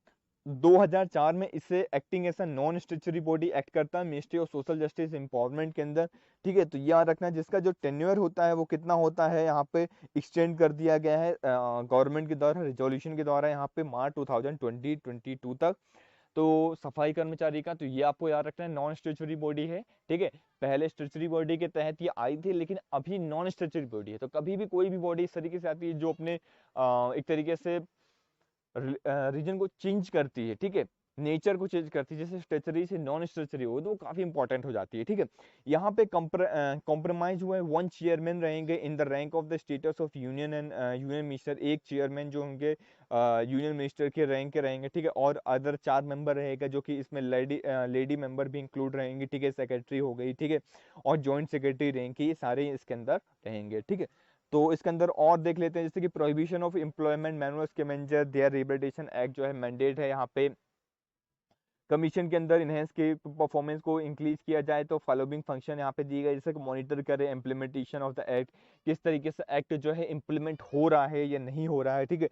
2004 में इसे acting as a non statutory body act करता है ministry of social justice empowerment के अंदर। ठीक है, तो याद रखना है जिसका जो टेन्योर होता है वो कितना होता है, यहाँ पे एक्सटेंड कर दिया गया है गवर्नमेंट के द्वारा, रिजोल्यूशन के द्वारा, यहाँ पे मार्च 2022 तक। तो सफाई कर्मचारी का तो ये आपको याद रखना है नॉन स्टेचुरी बॉडी है। ठीक है, पहले स्टेचुरी बॉडी के तहत ये आई थी, लेकिन अभी नॉन स्टेचुरी बॉडी है। तो कभी भी कोई भी बॉडी इस तरीके से आती है जो अपने एक तरीके से रीजन को चेंज करती है। ठीक है, नेचर को चेंज करती है, जैसे स्टेचरी से नॉन स्टेचरी हो तो वो काफी इंपॉर्टेंट हो जाती है। ठीक है, यहाँ पे कॉम्प्रोमाइज हुआ है, 1 चेयरमैन रहेंगे in the rank of the status of union and union minister. एक चेयरमैन जो होंगे यूनियन मिनिस्टर के रैंक के रहेंगे। ठीक है, और अदर 4 मेंबर रहेगा जो कि इसमें लेडी मेंबर भी इंक्लूड रहेंगे। ठीक है, सेक्रेटरी हो गई। ठीक है, और जॉइंट सेक्रेटरी रहेंगे, ये सारे इसके अंदर रहेंगे। ठीक है, तो इसके अंदर और देख लेते हैं, जैसे कि prohibition of employment manual scavenger their rehabilitation act जो है मैंडेट है यहाँ पे कमीशन के अंदर इनहेंस के परफॉर्मेंस को इंक्रीज किया जाए। तो फॉलोइंग फंक्शन यहाँ पे दिए गए, जैसे कि मॉनिटर करे इम्प्लीमेंटेशन ऑफ द एक्ट, किस तरीके से एक्ट जो है इम्प्लीमेंट हो रहा है या नहीं हो रहा है। ठीक है,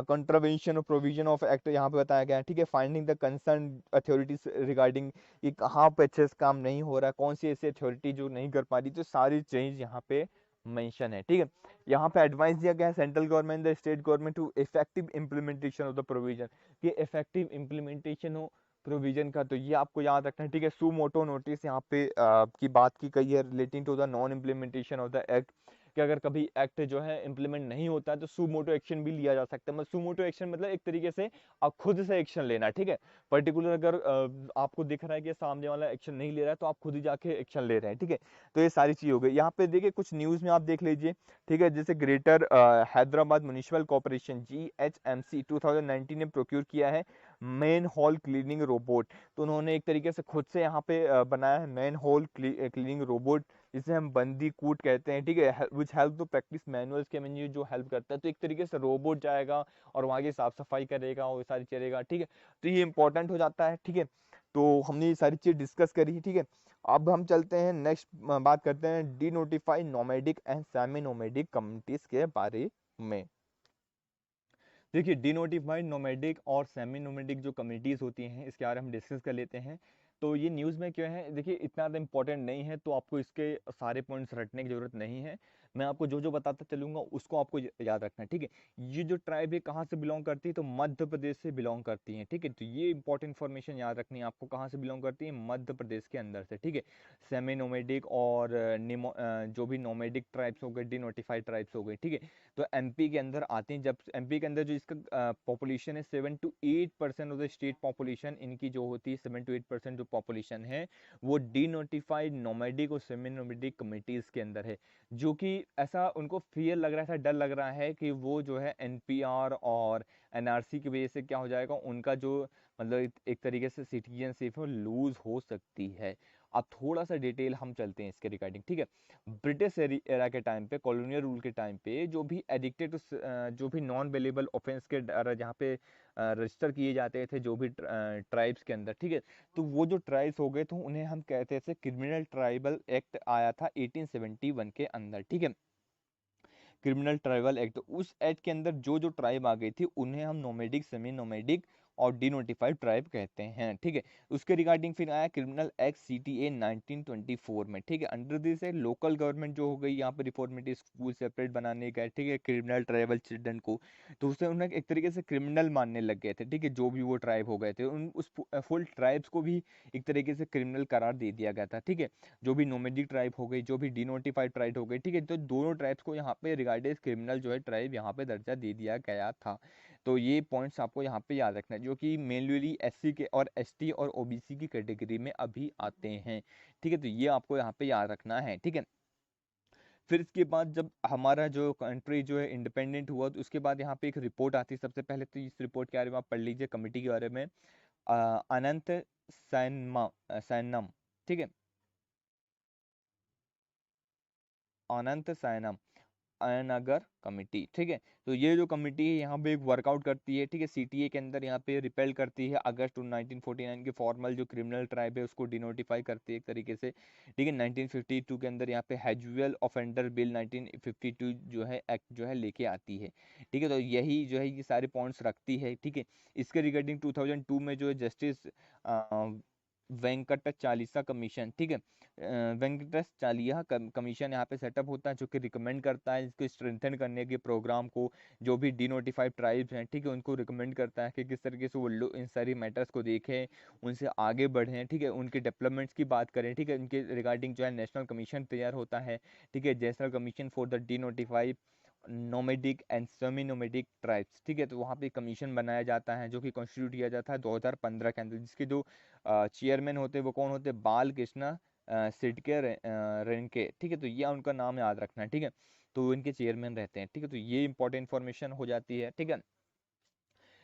कंट्रावेंशन और प्रोविजन ऑफ एक्ट यहाँ पे बताया गया है। ठीक है, finding the concern authorities regarding कि कहाँ पे अच्छे से काम नहीं हो रहा है, कौन सी ऐसी अथॉरिटी जो नहीं कर पा रही, तो सारी चीज यहाँ पे मेंशन है। ठीक है, यहाँ पे एडवाइस दिया गया है central government the state government to effective implementation of the provision, कि इफेक्टिव इम्प्लीमेंटेशन हो प्रोविजन का। तो ये आपको याद रखना है। ठीक है, सू मोटो नोटिस यहाँ पे की बात की गई है relating to the non implementation of the act, कि अगर कभी एक्ट जो है इम्प्लीमेंट नहीं होता है तो सू मोटो एक्शन भी लिया जा सकता है। मतलब सू मोटो एक्शन मतलब एक तरीके से आप खुद से एक्शन लेना। ठीक है, पर्टिकुलर अगर आपको दिख रहा है कि सामने वाला एक्शन नहीं ले रहा है तो आप खुद ही जाके एक्शन ले रहे हैं। ठीक है, तो ये सारी चीज हो गई। यहाँ पे देखिए कुछ न्यूज में आप देख लीजिए। ठीक है, जैसे greater Hyderabad municipal corporation GHMC 2019 ने प्रोक्योर किया है मेन हॉल क्लीनिंग रोबोट। तो उन्होंने एक तरीके से खुद से यहाँ पे बनाया है मेन हॉल क्लीनिंग रोबोट, जिसे हम बंदी कूट कहते हैं। ठीक है, which help to practice manuals के मेन्यू, जो हेल्प करता है। तो एक तरीके से रोबोट जाएगा और वहाँ की साफ सफाई करेगा और सारी चलेगा। ठीक है, तो ये इंपॉर्टेंट हो जाता है। ठीक है, तो हमने ये सारी चीज डिस्कस करी। ठीक है, अब हम चलते हैं नेक्स्ट, बात करते हैं D notified nomadic and semi nomadic communities के बारे में। देखिए, डिनोटिफाइड नोमैडिक और सेमी नोमैडिक जो कम्युनिटीज़ होती हैं इसके बारे में हम डिस्कस कर लेते हैं। तो ये न्यूज़ में क्यों है, देखिए इतना ज़्यादा इंपॉर्टेंट नहीं है, तो आपको इसके सारे पॉइंट्स रटने की ज़रूरत नहीं है। मैं आपको जो जो बताता चलूँगा उसको आपको याद रखना है। ठीक है, ये जो ट्राइब है कहाँ से बिलोंग करती है, तो मध्य प्रदेश से बिलोंग करती है। ठीक है, तो ये इंपॉर्टेंट इन्फॉर्मेशन याद रखनी है आपको, कहाँ से बिलोंग करती है, मध्य प्रदेश के अंदर से। ठीक है, सेमी नोमैडिक और जो भी नोमैडिक ट्राइब्स हो गए, डिनोटिफाइड ट्राइब्स हो गए। ठीक है, तो MP के अंदर आते हैं। जब MP के अंदर जो इसका पॉपुलेशन है 7 to 8% of the state population, इनकी जो होती है 7 to 8% जो पॉपुलेशन है वो डिनोटिफाइड नोमैडिक और सेमी नोमैडिक कम्युनिटीज के अंदर है, जो कि ऐसा उनको फियर लग रहा है, ऐसा डर लग रहा है कि वो जो है NPR और NRC की वजह से क्या हो जाएगा, उनका जो मतलब एक तरीके से सिटीजनशिप है लूज हो सकती है। अब थोड़ा सा डिटेल हम चलते हैं इसके रिगार्डिंग, ठीक है। ब्रिटिश एरा के टाइम पे, कॉलोनियल रूल के टाइम पे, जो भी एडिक्टेड जो भी नॉन बेलेबल ऑफेंस के जहाँ पे रजिस्टर किए जाते थे जो भी ट्राइब्स के अंदर, ठीक है, तो वो जो ट्राइब्स हो गए तो उन्हें हम कहते थे क्रिमिनल ट्राइबल एक्ट आया था 1871 के अंदर, ठीक है। क्रिमिनल ट्राइबल एक्ट, उस एक्ट के अंदर जो जो ट्राइब आ गई थी उन्हें हम नोमेडिक, सेमी नोमेडिक और डिनोटिफाइड ट्राइब कहते हैं, ठीक है। उसके रिगार्डिंग फिर आया क्रिमिनल एक्ट सीटीए 1924 में, ठीक है। अंडर दिस है लोकल गवर्नमेंट जो हो गई यहाँ पे रिफॉर्मेटिव स्कूल सेपरेट बनाने गए, ठीक है, क्रिमिनल ट्राइबल चिल्ड्रन को, तो उसे उन्हें एक तरीके से क्रिमिनल मानने लग गए थे, ठीक है, जो भी वो ट्राइब हो गए थे उन उस फुल ट्राइब्स को भी एक तरीके से क्रिमिनल करार दे दिया गया था, ठीक है। जो भी नोमेडिक ट्राइब हो गई, जो भी डिनोटिफाइड ट्राइब हो गई, ठीक है, तो दोनों ट्राइब्स को यहाँ पे रिगार्डेड क्रिमिनल जो है ट्राइब यहाँ पे दर्जा दे दिया गया था। तो ये पॉइंट्स आपको यहाँ पे याद रखना है, जो कि मेनली एससी के और एसटी और ओबीसी की कैटेगरी में अभी आते हैं, ठीक है। तो ये आपको यहाँ पे याद रखना है, ठीक है। फिर इसके बाद जब हमारा जो कंट्री जो है इंडिपेंडेंट हुआ, तो उसके बाद यहाँ पे एक रिपोर्ट आती है। सबसे पहले तो इस रिपोर्ट के बारे में आप पढ़ लीजिए, कमिटी के बारे में, अनंत सैनम, ठीक है, अनंत सैनम अयनगर कमिटी, ठीक है। तो ये जो कमिटी है यहाँ पे एक वर्कआउट करती है, ठीक है, सीटीए के अंदर यहाँ पे रिपेल करती है अगस्त 1949 के फॉर्मल जो क्रिमिनल ट्राइब है उसको डिनोटिफाई करती है एक तरीके से, ठीक है। 1952 के अंदर यहाँ पे हैजुअल ऑफेंडर बिल 1952 जो है एक्ट जो है लेके आती है, ठीक है। तो यही जो है ये सारे पॉइंट्स रखती है, ठीक है। इसके रिगार्डिंग 2002 में जो है जस्टिस वेंकट चालीसा कमीशन, ठीक है, वेंकटेश चालिया कमीशन यहाँ पे सेटअप होता है, जो कि रिकमेंड करता है इसको स्ट्रेंथन करने के प्रोग्राम को, जो भी डिनोटिफाइड ट्राइब्स हैं, ठीक है, उनको रिकमेंड करता है कि किस तरीके से वो लोग इन सारी मैटर्स को देखें, उनसे आगे बढ़ें, ठीक है, उनके डेवलपमेंट्स की बात करें, ठीक है। उनके रिगार्डिंग जो है नेशनल कमीशन तैयार होता है, ठीक है, national commission for the denotified nomadic and semi nomadic tribes, ठीक है। तो वहाँ पे कमीशन बनाया जाता है जो कि कॉन्स्टिट्यूट किया जाता है 2015 के अंदर, जिसके जो चेयरमैन होते हैं वो कौन होते हैं, बाल कृष्णा सिडके रेनके, ठीक है। तो ये उनका नाम याद रखना है, ठीक है। तो इनके चेयरमैन रहते हैं, ठीक है। तो ये इंपॉर्टेंट इन्फॉर्मेशन हो जाती है, ठीक है।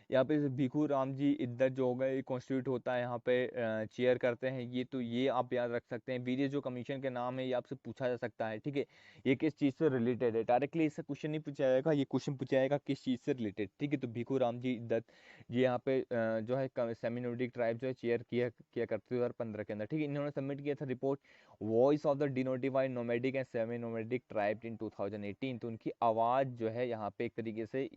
यहाँ पे भिखू राम जी इद्दत जो होगा ये कॉन्स्टिट्यूट होता है, यहाँ पे चेयर करते हैं ये, तो ये आप याद रख सकते हैं। वीडियो जो कमीशन के नाम है ये आपसे पूछा जा सकता है, ठीक है। ये किस चीज़ से रिलेटेड है, डायरेक्टली इससे क्वेश्चन नहीं पूछा जाएगा, ये क्वेश्चन पूछा जाएगा किस चीज़ से रिलेटेड, ठीक है। तो भिखू राम जी इद्दत ये यहाँ पे जो है सेमी नोमेडिक ट्राइब जो है चेयर किया किया करते 2015 के अंदर, ठीक है। इन्होंने सबमिट किया था report voice of the denotified nomadic and semi nomadic tribe in 2018। तो उनकी आवाज़ जो है यहाँ पे एक तरीके से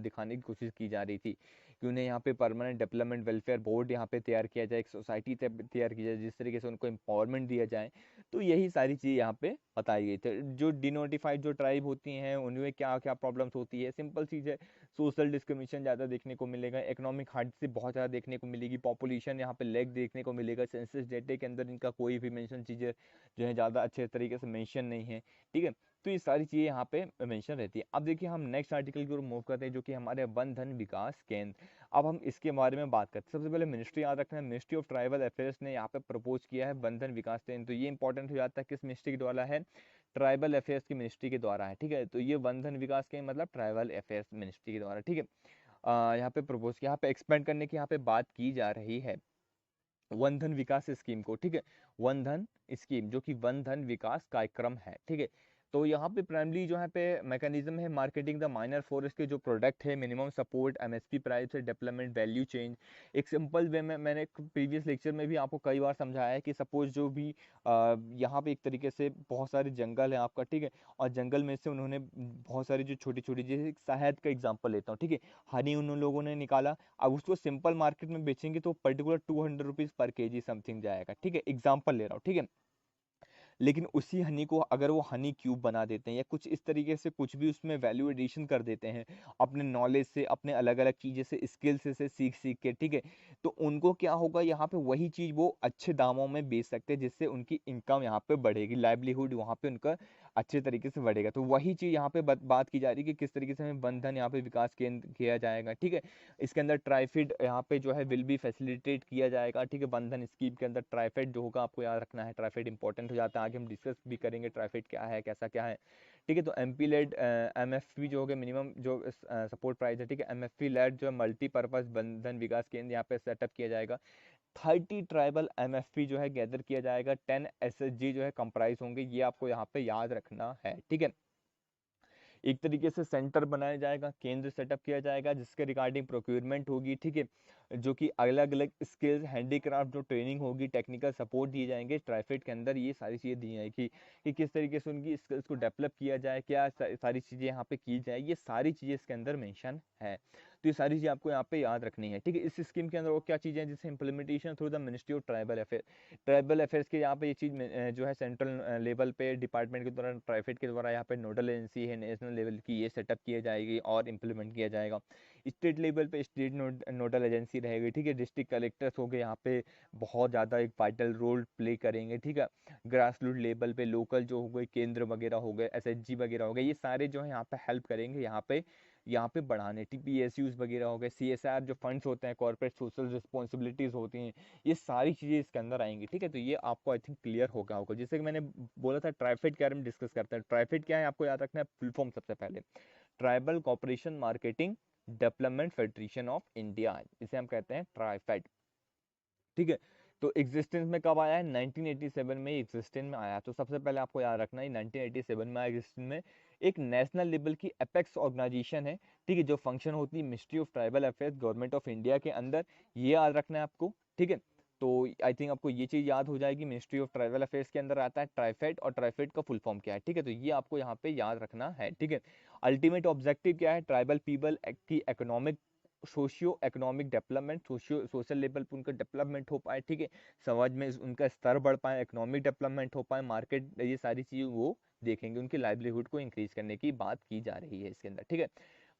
दिखाने की कोशिश की जा रही थी कि उन्हें यहाँ पे परमानेंट डेवलपमेंट वेलफेयर बोर्ड यहाँ पे तैयार किया जाए, एक सोसाइटी तैयार की जाए जिस तरीके से उनको एम्पावरमेंट दिया जाए। तो यही सारी चीज़ यहाँ पे बताई गई थी। जो डिनोटिफाइड जो ट्राइब होती हैं उनमें क्या क्या प्रॉब्लम्स होती है, सिंपल चीज़ है, सोशल डिस्क्रिमिनेशन ज़्यादा देखने को मिलेगा, इकोनॉमिक हार्डशिप से बहुत ज़्यादा देखने को मिलेगी, पॉपुलेशन यहाँ पे लैग देखने को मिलेगा, सेंसस डेटा के अंदर इनका कोई भी मेंशन चीज़ें जो है ज़्यादा अच्छे तरीके से मेंशन नहीं है, ठीक है। तो ये सारी चीज़ें यहाँ पे मेंशन रहती है। अब देखिए हम नेक्स्ट आर्टिकल की ओर मूव करते हैं, जो कि हमारे वन धन विकास केंद्र। अब हम इसके बारे में बात करते हैं। सबसे पहले मिनिस्ट्री याद रखना है, मिनिस्ट्री ऑफ ट्राइबल अफेयर्स ने यहाँ पे प्रपोज किया है वन धन विकास केंद्र। तो ये इंपॉर्टेंट हो जाता है किस मिनिस्ट्री के द्वारा है, ट्राइबल अफेयर्स की मिनिस्ट्री के द्वारा है, ठीक है। तो ये वन धन विकास के मतलब ट्राइबल अफेयर्स मिनिस्ट्री के द्वारा, ठीक है। यहाँ पे प्रपोज किया, यहाँ पे एक्सपेंड करने की यहाँ पे बात की जा रही है वन धन विकास स्कीम को, ठीक है। वन धन स्कीम जो कि वन धन विकास कार्यक्रम है, ठीक है। तो यहाँ पे प्राइमरी जो है पे मैकेनिज्म है मार्केटिंग द माइनर फॉरेस्ट के जो प्रोडक्ट है, मिनिमम सपोर्ट, एमएसपी प्राइस से डेवलपमेंट वैल्यू चेंज। एक सिंपल वे में मैंने प्रीवियस लेक्चर में भी आपको कई बार समझाया है कि सपोज जो भी यहाँ पे एक तरीके से बहुत सारे जंगल है आपका, ठीक है, और जंगल में से उन्होंने बहुत सारी जो छोटी छोटी, जैसे शहद का एग्जाम्पल लेता हूँ, ठीक है, हनी उन लोगों ने निकाला, अब उसको सिंपल मार्केट में बेचेंगे तो पर्टिकुलर 200 रुपीज़ पर केजी समथिंग जाएगा, ठीक है, एग्जाम्पल ले रहा हूँ, ठीक है। लेकिन उसी हनी को अगर वो हनी क्यूब बना देते हैं या कुछ इस तरीके से कुछ भी उसमें वैल्यू एडिशन कर देते हैं अपने नॉलेज से, अपने अलग अलग चीज़ें से, स्किल से सीख सीख के, ठीक है, तो उनको क्या होगा, यहाँ पे वही चीज़ वो अच्छे दामों में बेच सकते हैं, जिससे उनकी इनकम यहाँ पे बढ़ेगी, लाइवलीहुड वहाँ पे उनका अच्छे तरीके से बढ़ेगा। तो वही चीज़ यहाँ पे बात की जा रही है कि किस तरीके से हमें वन धन यहाँ पे विकास केंद्र किया जाएगा, ठीक है। इसके अंदर ट्राइफिड यहाँ पे जो है विल बी फैसिलिटेट किया जाएगा, ठीक है। वन धन स्कीम के अंदर ट्राइफेड जो होगा आपको याद रखना है, ट्राइफेड इंपॉर्टेंट हो जाता है, आगे हम डिस्कस भी करेंगे ट्राइफेड क्या है, कैसा क्या है, ठीक है। तो एमपी लेड एमएफपी जो होगा मिनिमम जो सपोर्ट प्राइस है, ठीक है, एमएफपी लेड जो है मल्टीपर्पज वन धन विकास केंद्र यहाँ पे सेटअप किया जाएगा। 30 ट्राइबल एमएफपी जो है गैदर किया जाएगा, 10 एसएचजी जो है कंप्राइज होंगे, ये आपको यहाँ पे याद रखना है, ठीक है। एक तरीके से सेंटर बनाया जाएगा, केंद्र सेटअप किया जाएगा जिसके रिगार्डिंग प्रोक्योरमेंट होगी, ठीक है, जो कि अलग अलग स्किल्स, हैंडीक्राफ्ट जो ट्रेनिंग होगी, टेक्निकल सपोर्ट दिए जाएंगे ट्राइफेड के अंदर, ये सारी चीज़ें दी जाएगी कि किस तरीके से उनकी स्किल्स को डेवलप किया जाए, क्या सारी चीज़ें यहाँ पे की जाए, ये सारी चीज़ें इसके अंदर मेंशन है। तो ये सारी चीज़ें आपको यहाँ पे याद रखनी है, ठीक है। इस स्कीम के अंदर वो क्या चीज़ें हैं, जैसे implementation through the ministry of tribal affair, tribal affairs के यहाँ पे ये चीज़ जो है सेंट्रल लेवल पे डिपार्टमेंट के द्वारा, ट्राइफेड के द्वारा यहाँ पे नोडल एजेंसी है नेशनल लेवल की, ये सेटअप किया जाएगी और इम्प्लीमेंट किया जाएगा। स्टेट लेवल पे स्टेट नोडल एजेंसी रहेगी, ठीक है। डिस्ट्रिक्ट कलेक्टर्स हो गए यहाँ पे बहुत ज़्यादा एक वाइटल रोल प्ले करेंगे, ठीक है। ग्रास रूट लेवल पे लोकल जो हो गए केंद्र वगैरह हो गए, एसएचजी वगैरह हो गए, ये सारे जो है यहाँ पे हेल्प करेंगे यहाँ पे बढ़ाने, टीपीएसयूज वगैरह हो गए, सीएसआर जो फंड्स होते हैं, कॉर्पोरेट सोशल रिस्पॉन्सिबिलिटीज होती हैं, ये सारी चीज़ें इसके अंदर आएंगी, ठीक है। तो ये आपको आई थिंक क्लियर होगा जैसे कि मैंने बोला था ट्राइफेड के बारे में डिस्कस करते हैं। ट्राइफेड क्या है आपको याद रखना है, फुल फॉर्म सबसे पहले tribal cooperation marketing development federation of India, इसे हम कहते हैं ट्राइफेड, ठीक है। तो एग्जिस्टेंस में कब आया है, 1987 में एग्जिस्टेंस में आया। तो सबसे पहले आपको याद रखना है 1987 में एग्जिस्टेंस में एक नेशनल लेवल की एपेक्स ऑर्गेनाइजेशन है, ठीक है, जो फंक्शन होती है ministry of tribal affairs government of India के अंदर, ये याद रखना है आपको, ठीक है। तो आई थिंक आपको ये चीज याद हो जाएगी, मिनिस्ट्री ऑफ ट्राइबल अफेयर्स के अंदर आता है ट्राइफेड, और ट्राइफेड का फुल फॉर्म क्या है, ठीक है। तो ये आपको यहाँ पे याद रखना है, ठीक है। अल्टीमेट ऑब्जेक्टिव क्या है, ट्राइबल पीपल की economic socio economic development, social level पर उनका डेवलपमेंट हो पाए, ठीक है, समाज में उनका स्तर बढ़ पाए, इकोनॉमिक डेवलपमेंट हो पाए, मार्केट, ये सारी चीज़ें वो देखेंगे, उनकी लाइवलीहुड को इंक्रीज करने की बात की जा रही है इसके अंदर, ठीक है।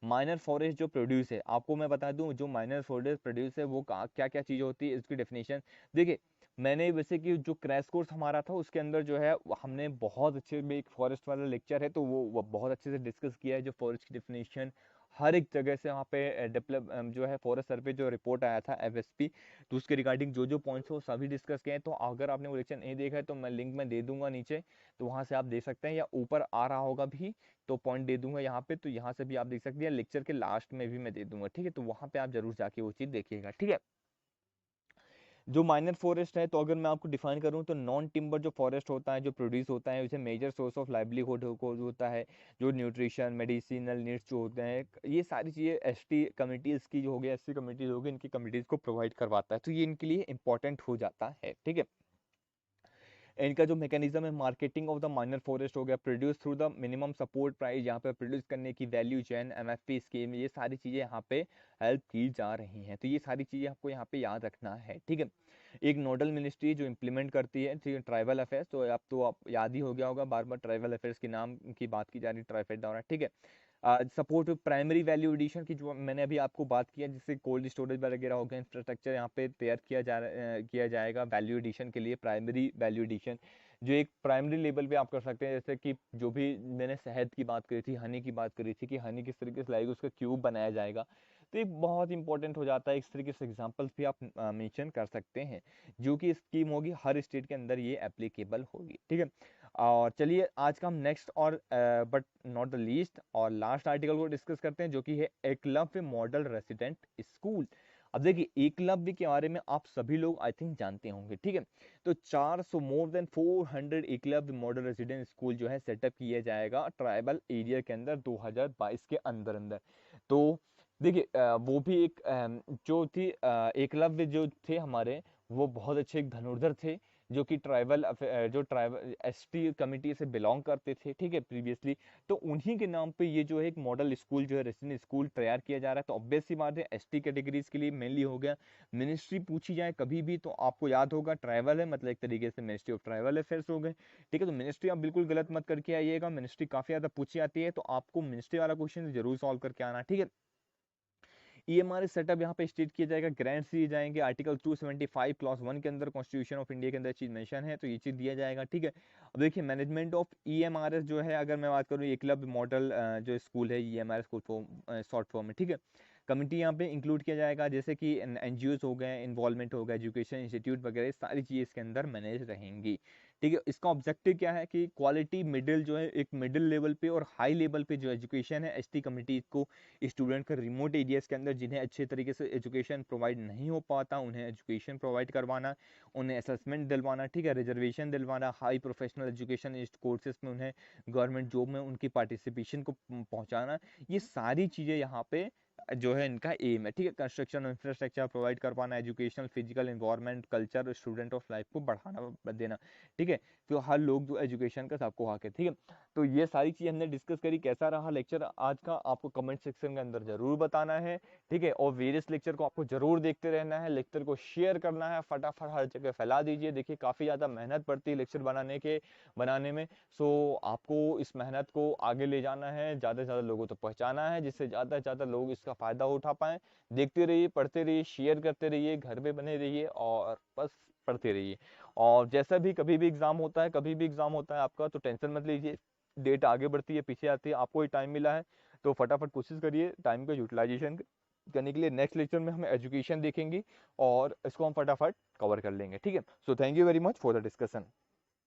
माइनर फॉरेस्ट जो प्रोड्यूस है, आपको मैं बता दूं जो माइनर फॉरेस्ट प्रोड्यूस है वो क्या क्या चीज़ होती है, इसकी डेफिनेशन देखिए। मैंने वैसे कि जो क्रैश कोर्स हमारा था उसके अंदर जो है हमने बहुत अच्छे में, एक फॉरेस्ट वाला लेक्चर है तो वो बहुत अच्छे से डिस्कस किया है, जो फॉरेस्ट की डेफिनेशन हर एक जगह से वहाँ पे डेवलप जो है फॉरेस्ट सर्वे जो रिपोर्ट आया था एफएसपी, तो उसके रिगार्डिंग जो जो पॉइंट्स हो सभी डिस्कस किए हैं। तो अगर आपने वो लेक्चर नहीं देखा है तो मैं लिंक में दे दूंगा नीचे, तो वहाँ से आप देख सकते हैं, या ऊपर आ रहा होगा भी तो पॉइंट दे दूंगा यहाँ पे, तो यहाँ से भी आप देख सकते हैं, लेक्चर के लास्ट में भी मैं दे दूंगा, ठीक है। तो वहाँ पे आप जरूर जाके वो चीज़ देखिएगा, ठीक है। जो माइनर फॉरेस्ट है, तो अगर मैं आपको डिफाइन करूं तो नॉन टिम्बर जो फॉरेस्ट होता है जो प्रोड्यूस होता है, उसे मेजर सोर्स ऑफ लाइवलीहुड होता है, जो न्यूट्रिशन मेडिसिनल नीड्स जो होते हैं, ये सारी चीज़ें एसटी कम्युनिटीज़ की जो हो गई, एससी कम्युनिटीज़ हो गई, इनकी कम्युनिटीज़ को प्रोवाइड करवाता है, तो ये इनके लिए इंपॉर्टेंट हो जाता है, ठीक है। इनका जो मैकेनिज्म है, marketing of the minor forest हो गया, produce through the minimum support price, यहाँ पे प्रोड्यूस करने की वैल्यू चेन, एमएफपी स्कीम, ये सारी चीज़ें यहाँ पे हेल्प की जा रही हैं, तो ये सारी चीज़ें आपको यहाँ पे याद रखना है, ठीक है। एक नोडल मिनिस्ट्री जो इम्प्लीमेंट करती है, ठीक है, ट्राइबल अफेयर्स, तो अब तो आप याद ही हो गया होगा, बार बार ट्राइबल अफेयर्स के नाम की बात की जा रही है ट्राइफेड द्वारा, ठीक है। सपोर्ट प्राइमरी वैल्यू एडिशन की जो मैंने अभी आपको बात किया, जिससे कोल्ड स्टोरेज वगैरह हो गया, इंफ्रास्ट्रक्चर यहाँ पे तैयार किया जाएगा वैल्यू एडिशन के लिए, प्राइमरी वैल्यू एडिशन, जो एक प्राइमरी लेवल पे आप कर सकते हैं, जैसे कि जो भी मैंने शहद की बात करी थी, हनी की बात करी थी कि हनी किस तरीके से लाएगी, उसका क्यूब बनाया जाएगा, तो ये बहुत इंपॉर्टेंट हो जाता है। इस तरीके से एग्जांपल्स भी आप मेंशन कर सकते हैं, जो कि स्कीम होगी हर स्टेट के अंदर ये एप्लीकेबल होगी, ठीक है। और चलिए आज का हम नेक्स्ट और बट नॉट द लीस्ट और लास्ट आर्टिकल को डिस्कस करते हैं, जो कि है एकलव्य मॉडल रेसिडेंट स्कूल। अब देखिए एकलव्य के बारे में आप सभी लोग आई थिंक जानते होंगे, ठीक है। तो 400 more than 400 Eklavya model resident school जो है सेटअप किया जाएगा ट्राइबल एरिया के अंदर 2022 के अंदर अंदर। तो देखिए वो भी एक जो थी एकलव्य जो थे हमारे, वो बहुत अच्छे एक धनुर्धर थे, जो कि ट्राइबल एसटी कमिटी से बिलोंग करते थे, ठीक है, प्रीवियसली। तो उन्हीं के नाम पे ये जो है एक मॉडल स्कूल जो है रेसिडेंट स्कूल तैयार किया जा रहा है। तो ऑब्वियस सी बात है एसटी कैटेगरीज के लिए मेनली हो गया। मिनिस्ट्री पूछी जाए कभी भी तो आपको याद होगा ट्राइबल है, मतलब एक तरीके से मिनिस्ट्री ऑफ ट्राइबल अफेयर्स हो गए, ठीक है। तो मिनिस्ट्री आप बिल्कुल गलत मत करके आइएगा, मिनिस्ट्री काफी ज्यादा पूछी जाती है, तो आपको मिनिस्ट्री वाला क्वेश्चन जरूर सॉल्व करके आना, ठीक है। ईएमआरएस सेटअप यहाँ पे स्टेट किया जाएगा, ग्रांट्स दिए जाएंगे, आर्टिकल 275 क्लॉज 1 के अंदर कॉन्स्टिट्यूशन ऑफ इंडिया के अंदर चीज मेंशन है, तो ये चीज दिया जाएगा, ठीक है। अब देखिए मैनेजमेंट ऑफ ईएमआरएस जो है, अगर मैं बात करूँ एकलव्य मॉडल जो स्कूल है ईएमआरएस को शॉर्ट फॉर्म में, ठीक है। कमिटी यहाँ पे इंक्लूड किया जाएगा, जैसे कि एनजीओ हो गए, इन्वॉल्वमेंट हो गया, एजुकेशन इंस्टीट्यूट वगैरह सारी चीजें इसके अंदर मैनेज रहेंगी, ठीक है। इसका ऑब्जेक्टिव क्या है कि क्वालिटी मिडिल जो है, एक मिडिल लेवल पे और हाई लेवल पे जो एजुकेशन है एसटी कम्युनिटीज को, स्टूडेंट का रिमोट एरियाज के अंदर जिन्हें अच्छे तरीके से एजुकेशन प्रोवाइड नहीं हो पाता उन्हें एजुकेशन प्रोवाइड करवाना, उन्हें असेसमेंट दिलवाना, ठीक है, रिजर्वेशन दिलवाना, हाई प्रोफेशनल एजुकेशन कोर्सेज में उन्हें, गवर्नमेंट जॉब में उनकी पार्टिसिपेशन को पहुंचाना, ये सारी चीज़ें यहाँ पे जो है इनका एम है। ठीक है, कंस्ट्रक्शन इंफ्रास्ट्रक्चर प्रोवाइड कर पाना, educational physical environment culture student of life को बढ़ाना देना। ठीक है, तो हर लोग जो एजुकेशन का सबको हक है। ठीक है, तो ये सारी चीज़ हमने डिस्कस करी। कैसा रहा लेक्चर आज का, आपको कमेंट सेक्शन के अंदर जरूर बताना है। ठीक है, और वेरियस लेक्चर को आपको जरूर देखते रहना है, लेक्चर को शेयर करना है, फटाफट हर जगह फैला दीजिए। देखिए काफ़ी ज़्यादा मेहनत पड़ती है लेक्चर बनाने में, सो आपको इस मेहनत को आगे ले जाना है, ज़्यादा से ज़्यादा लोगों तक पहुँचाना है, जिससे ज़्यादा से ज़्यादा लोग इसका फ़ायदा उठा पाएँ। देखते रहिए, पढ़ते रहिए, शेयर करते रहिए, घर पे बने रहिए और बस पढ़ते रहिए। और जैसा भी कभी भी एग्ज़ाम होता है, कभी भी एग्ज़ाम होता है आपका, तो टेंशन मत लीजिए, डेट आगे बढ़ती है पीछे आती है, आपको ही टाइम मिला है तो फटाफट कोशिश करिए टाइम का यूटिलाइजेशन करने के लिए। नेक्स्ट लेक्चर में हम एजुकेशन देखेंगे और इसको हम फटाफट कवर कर लेंगे। ठीक है, so thank you very much for the discussion.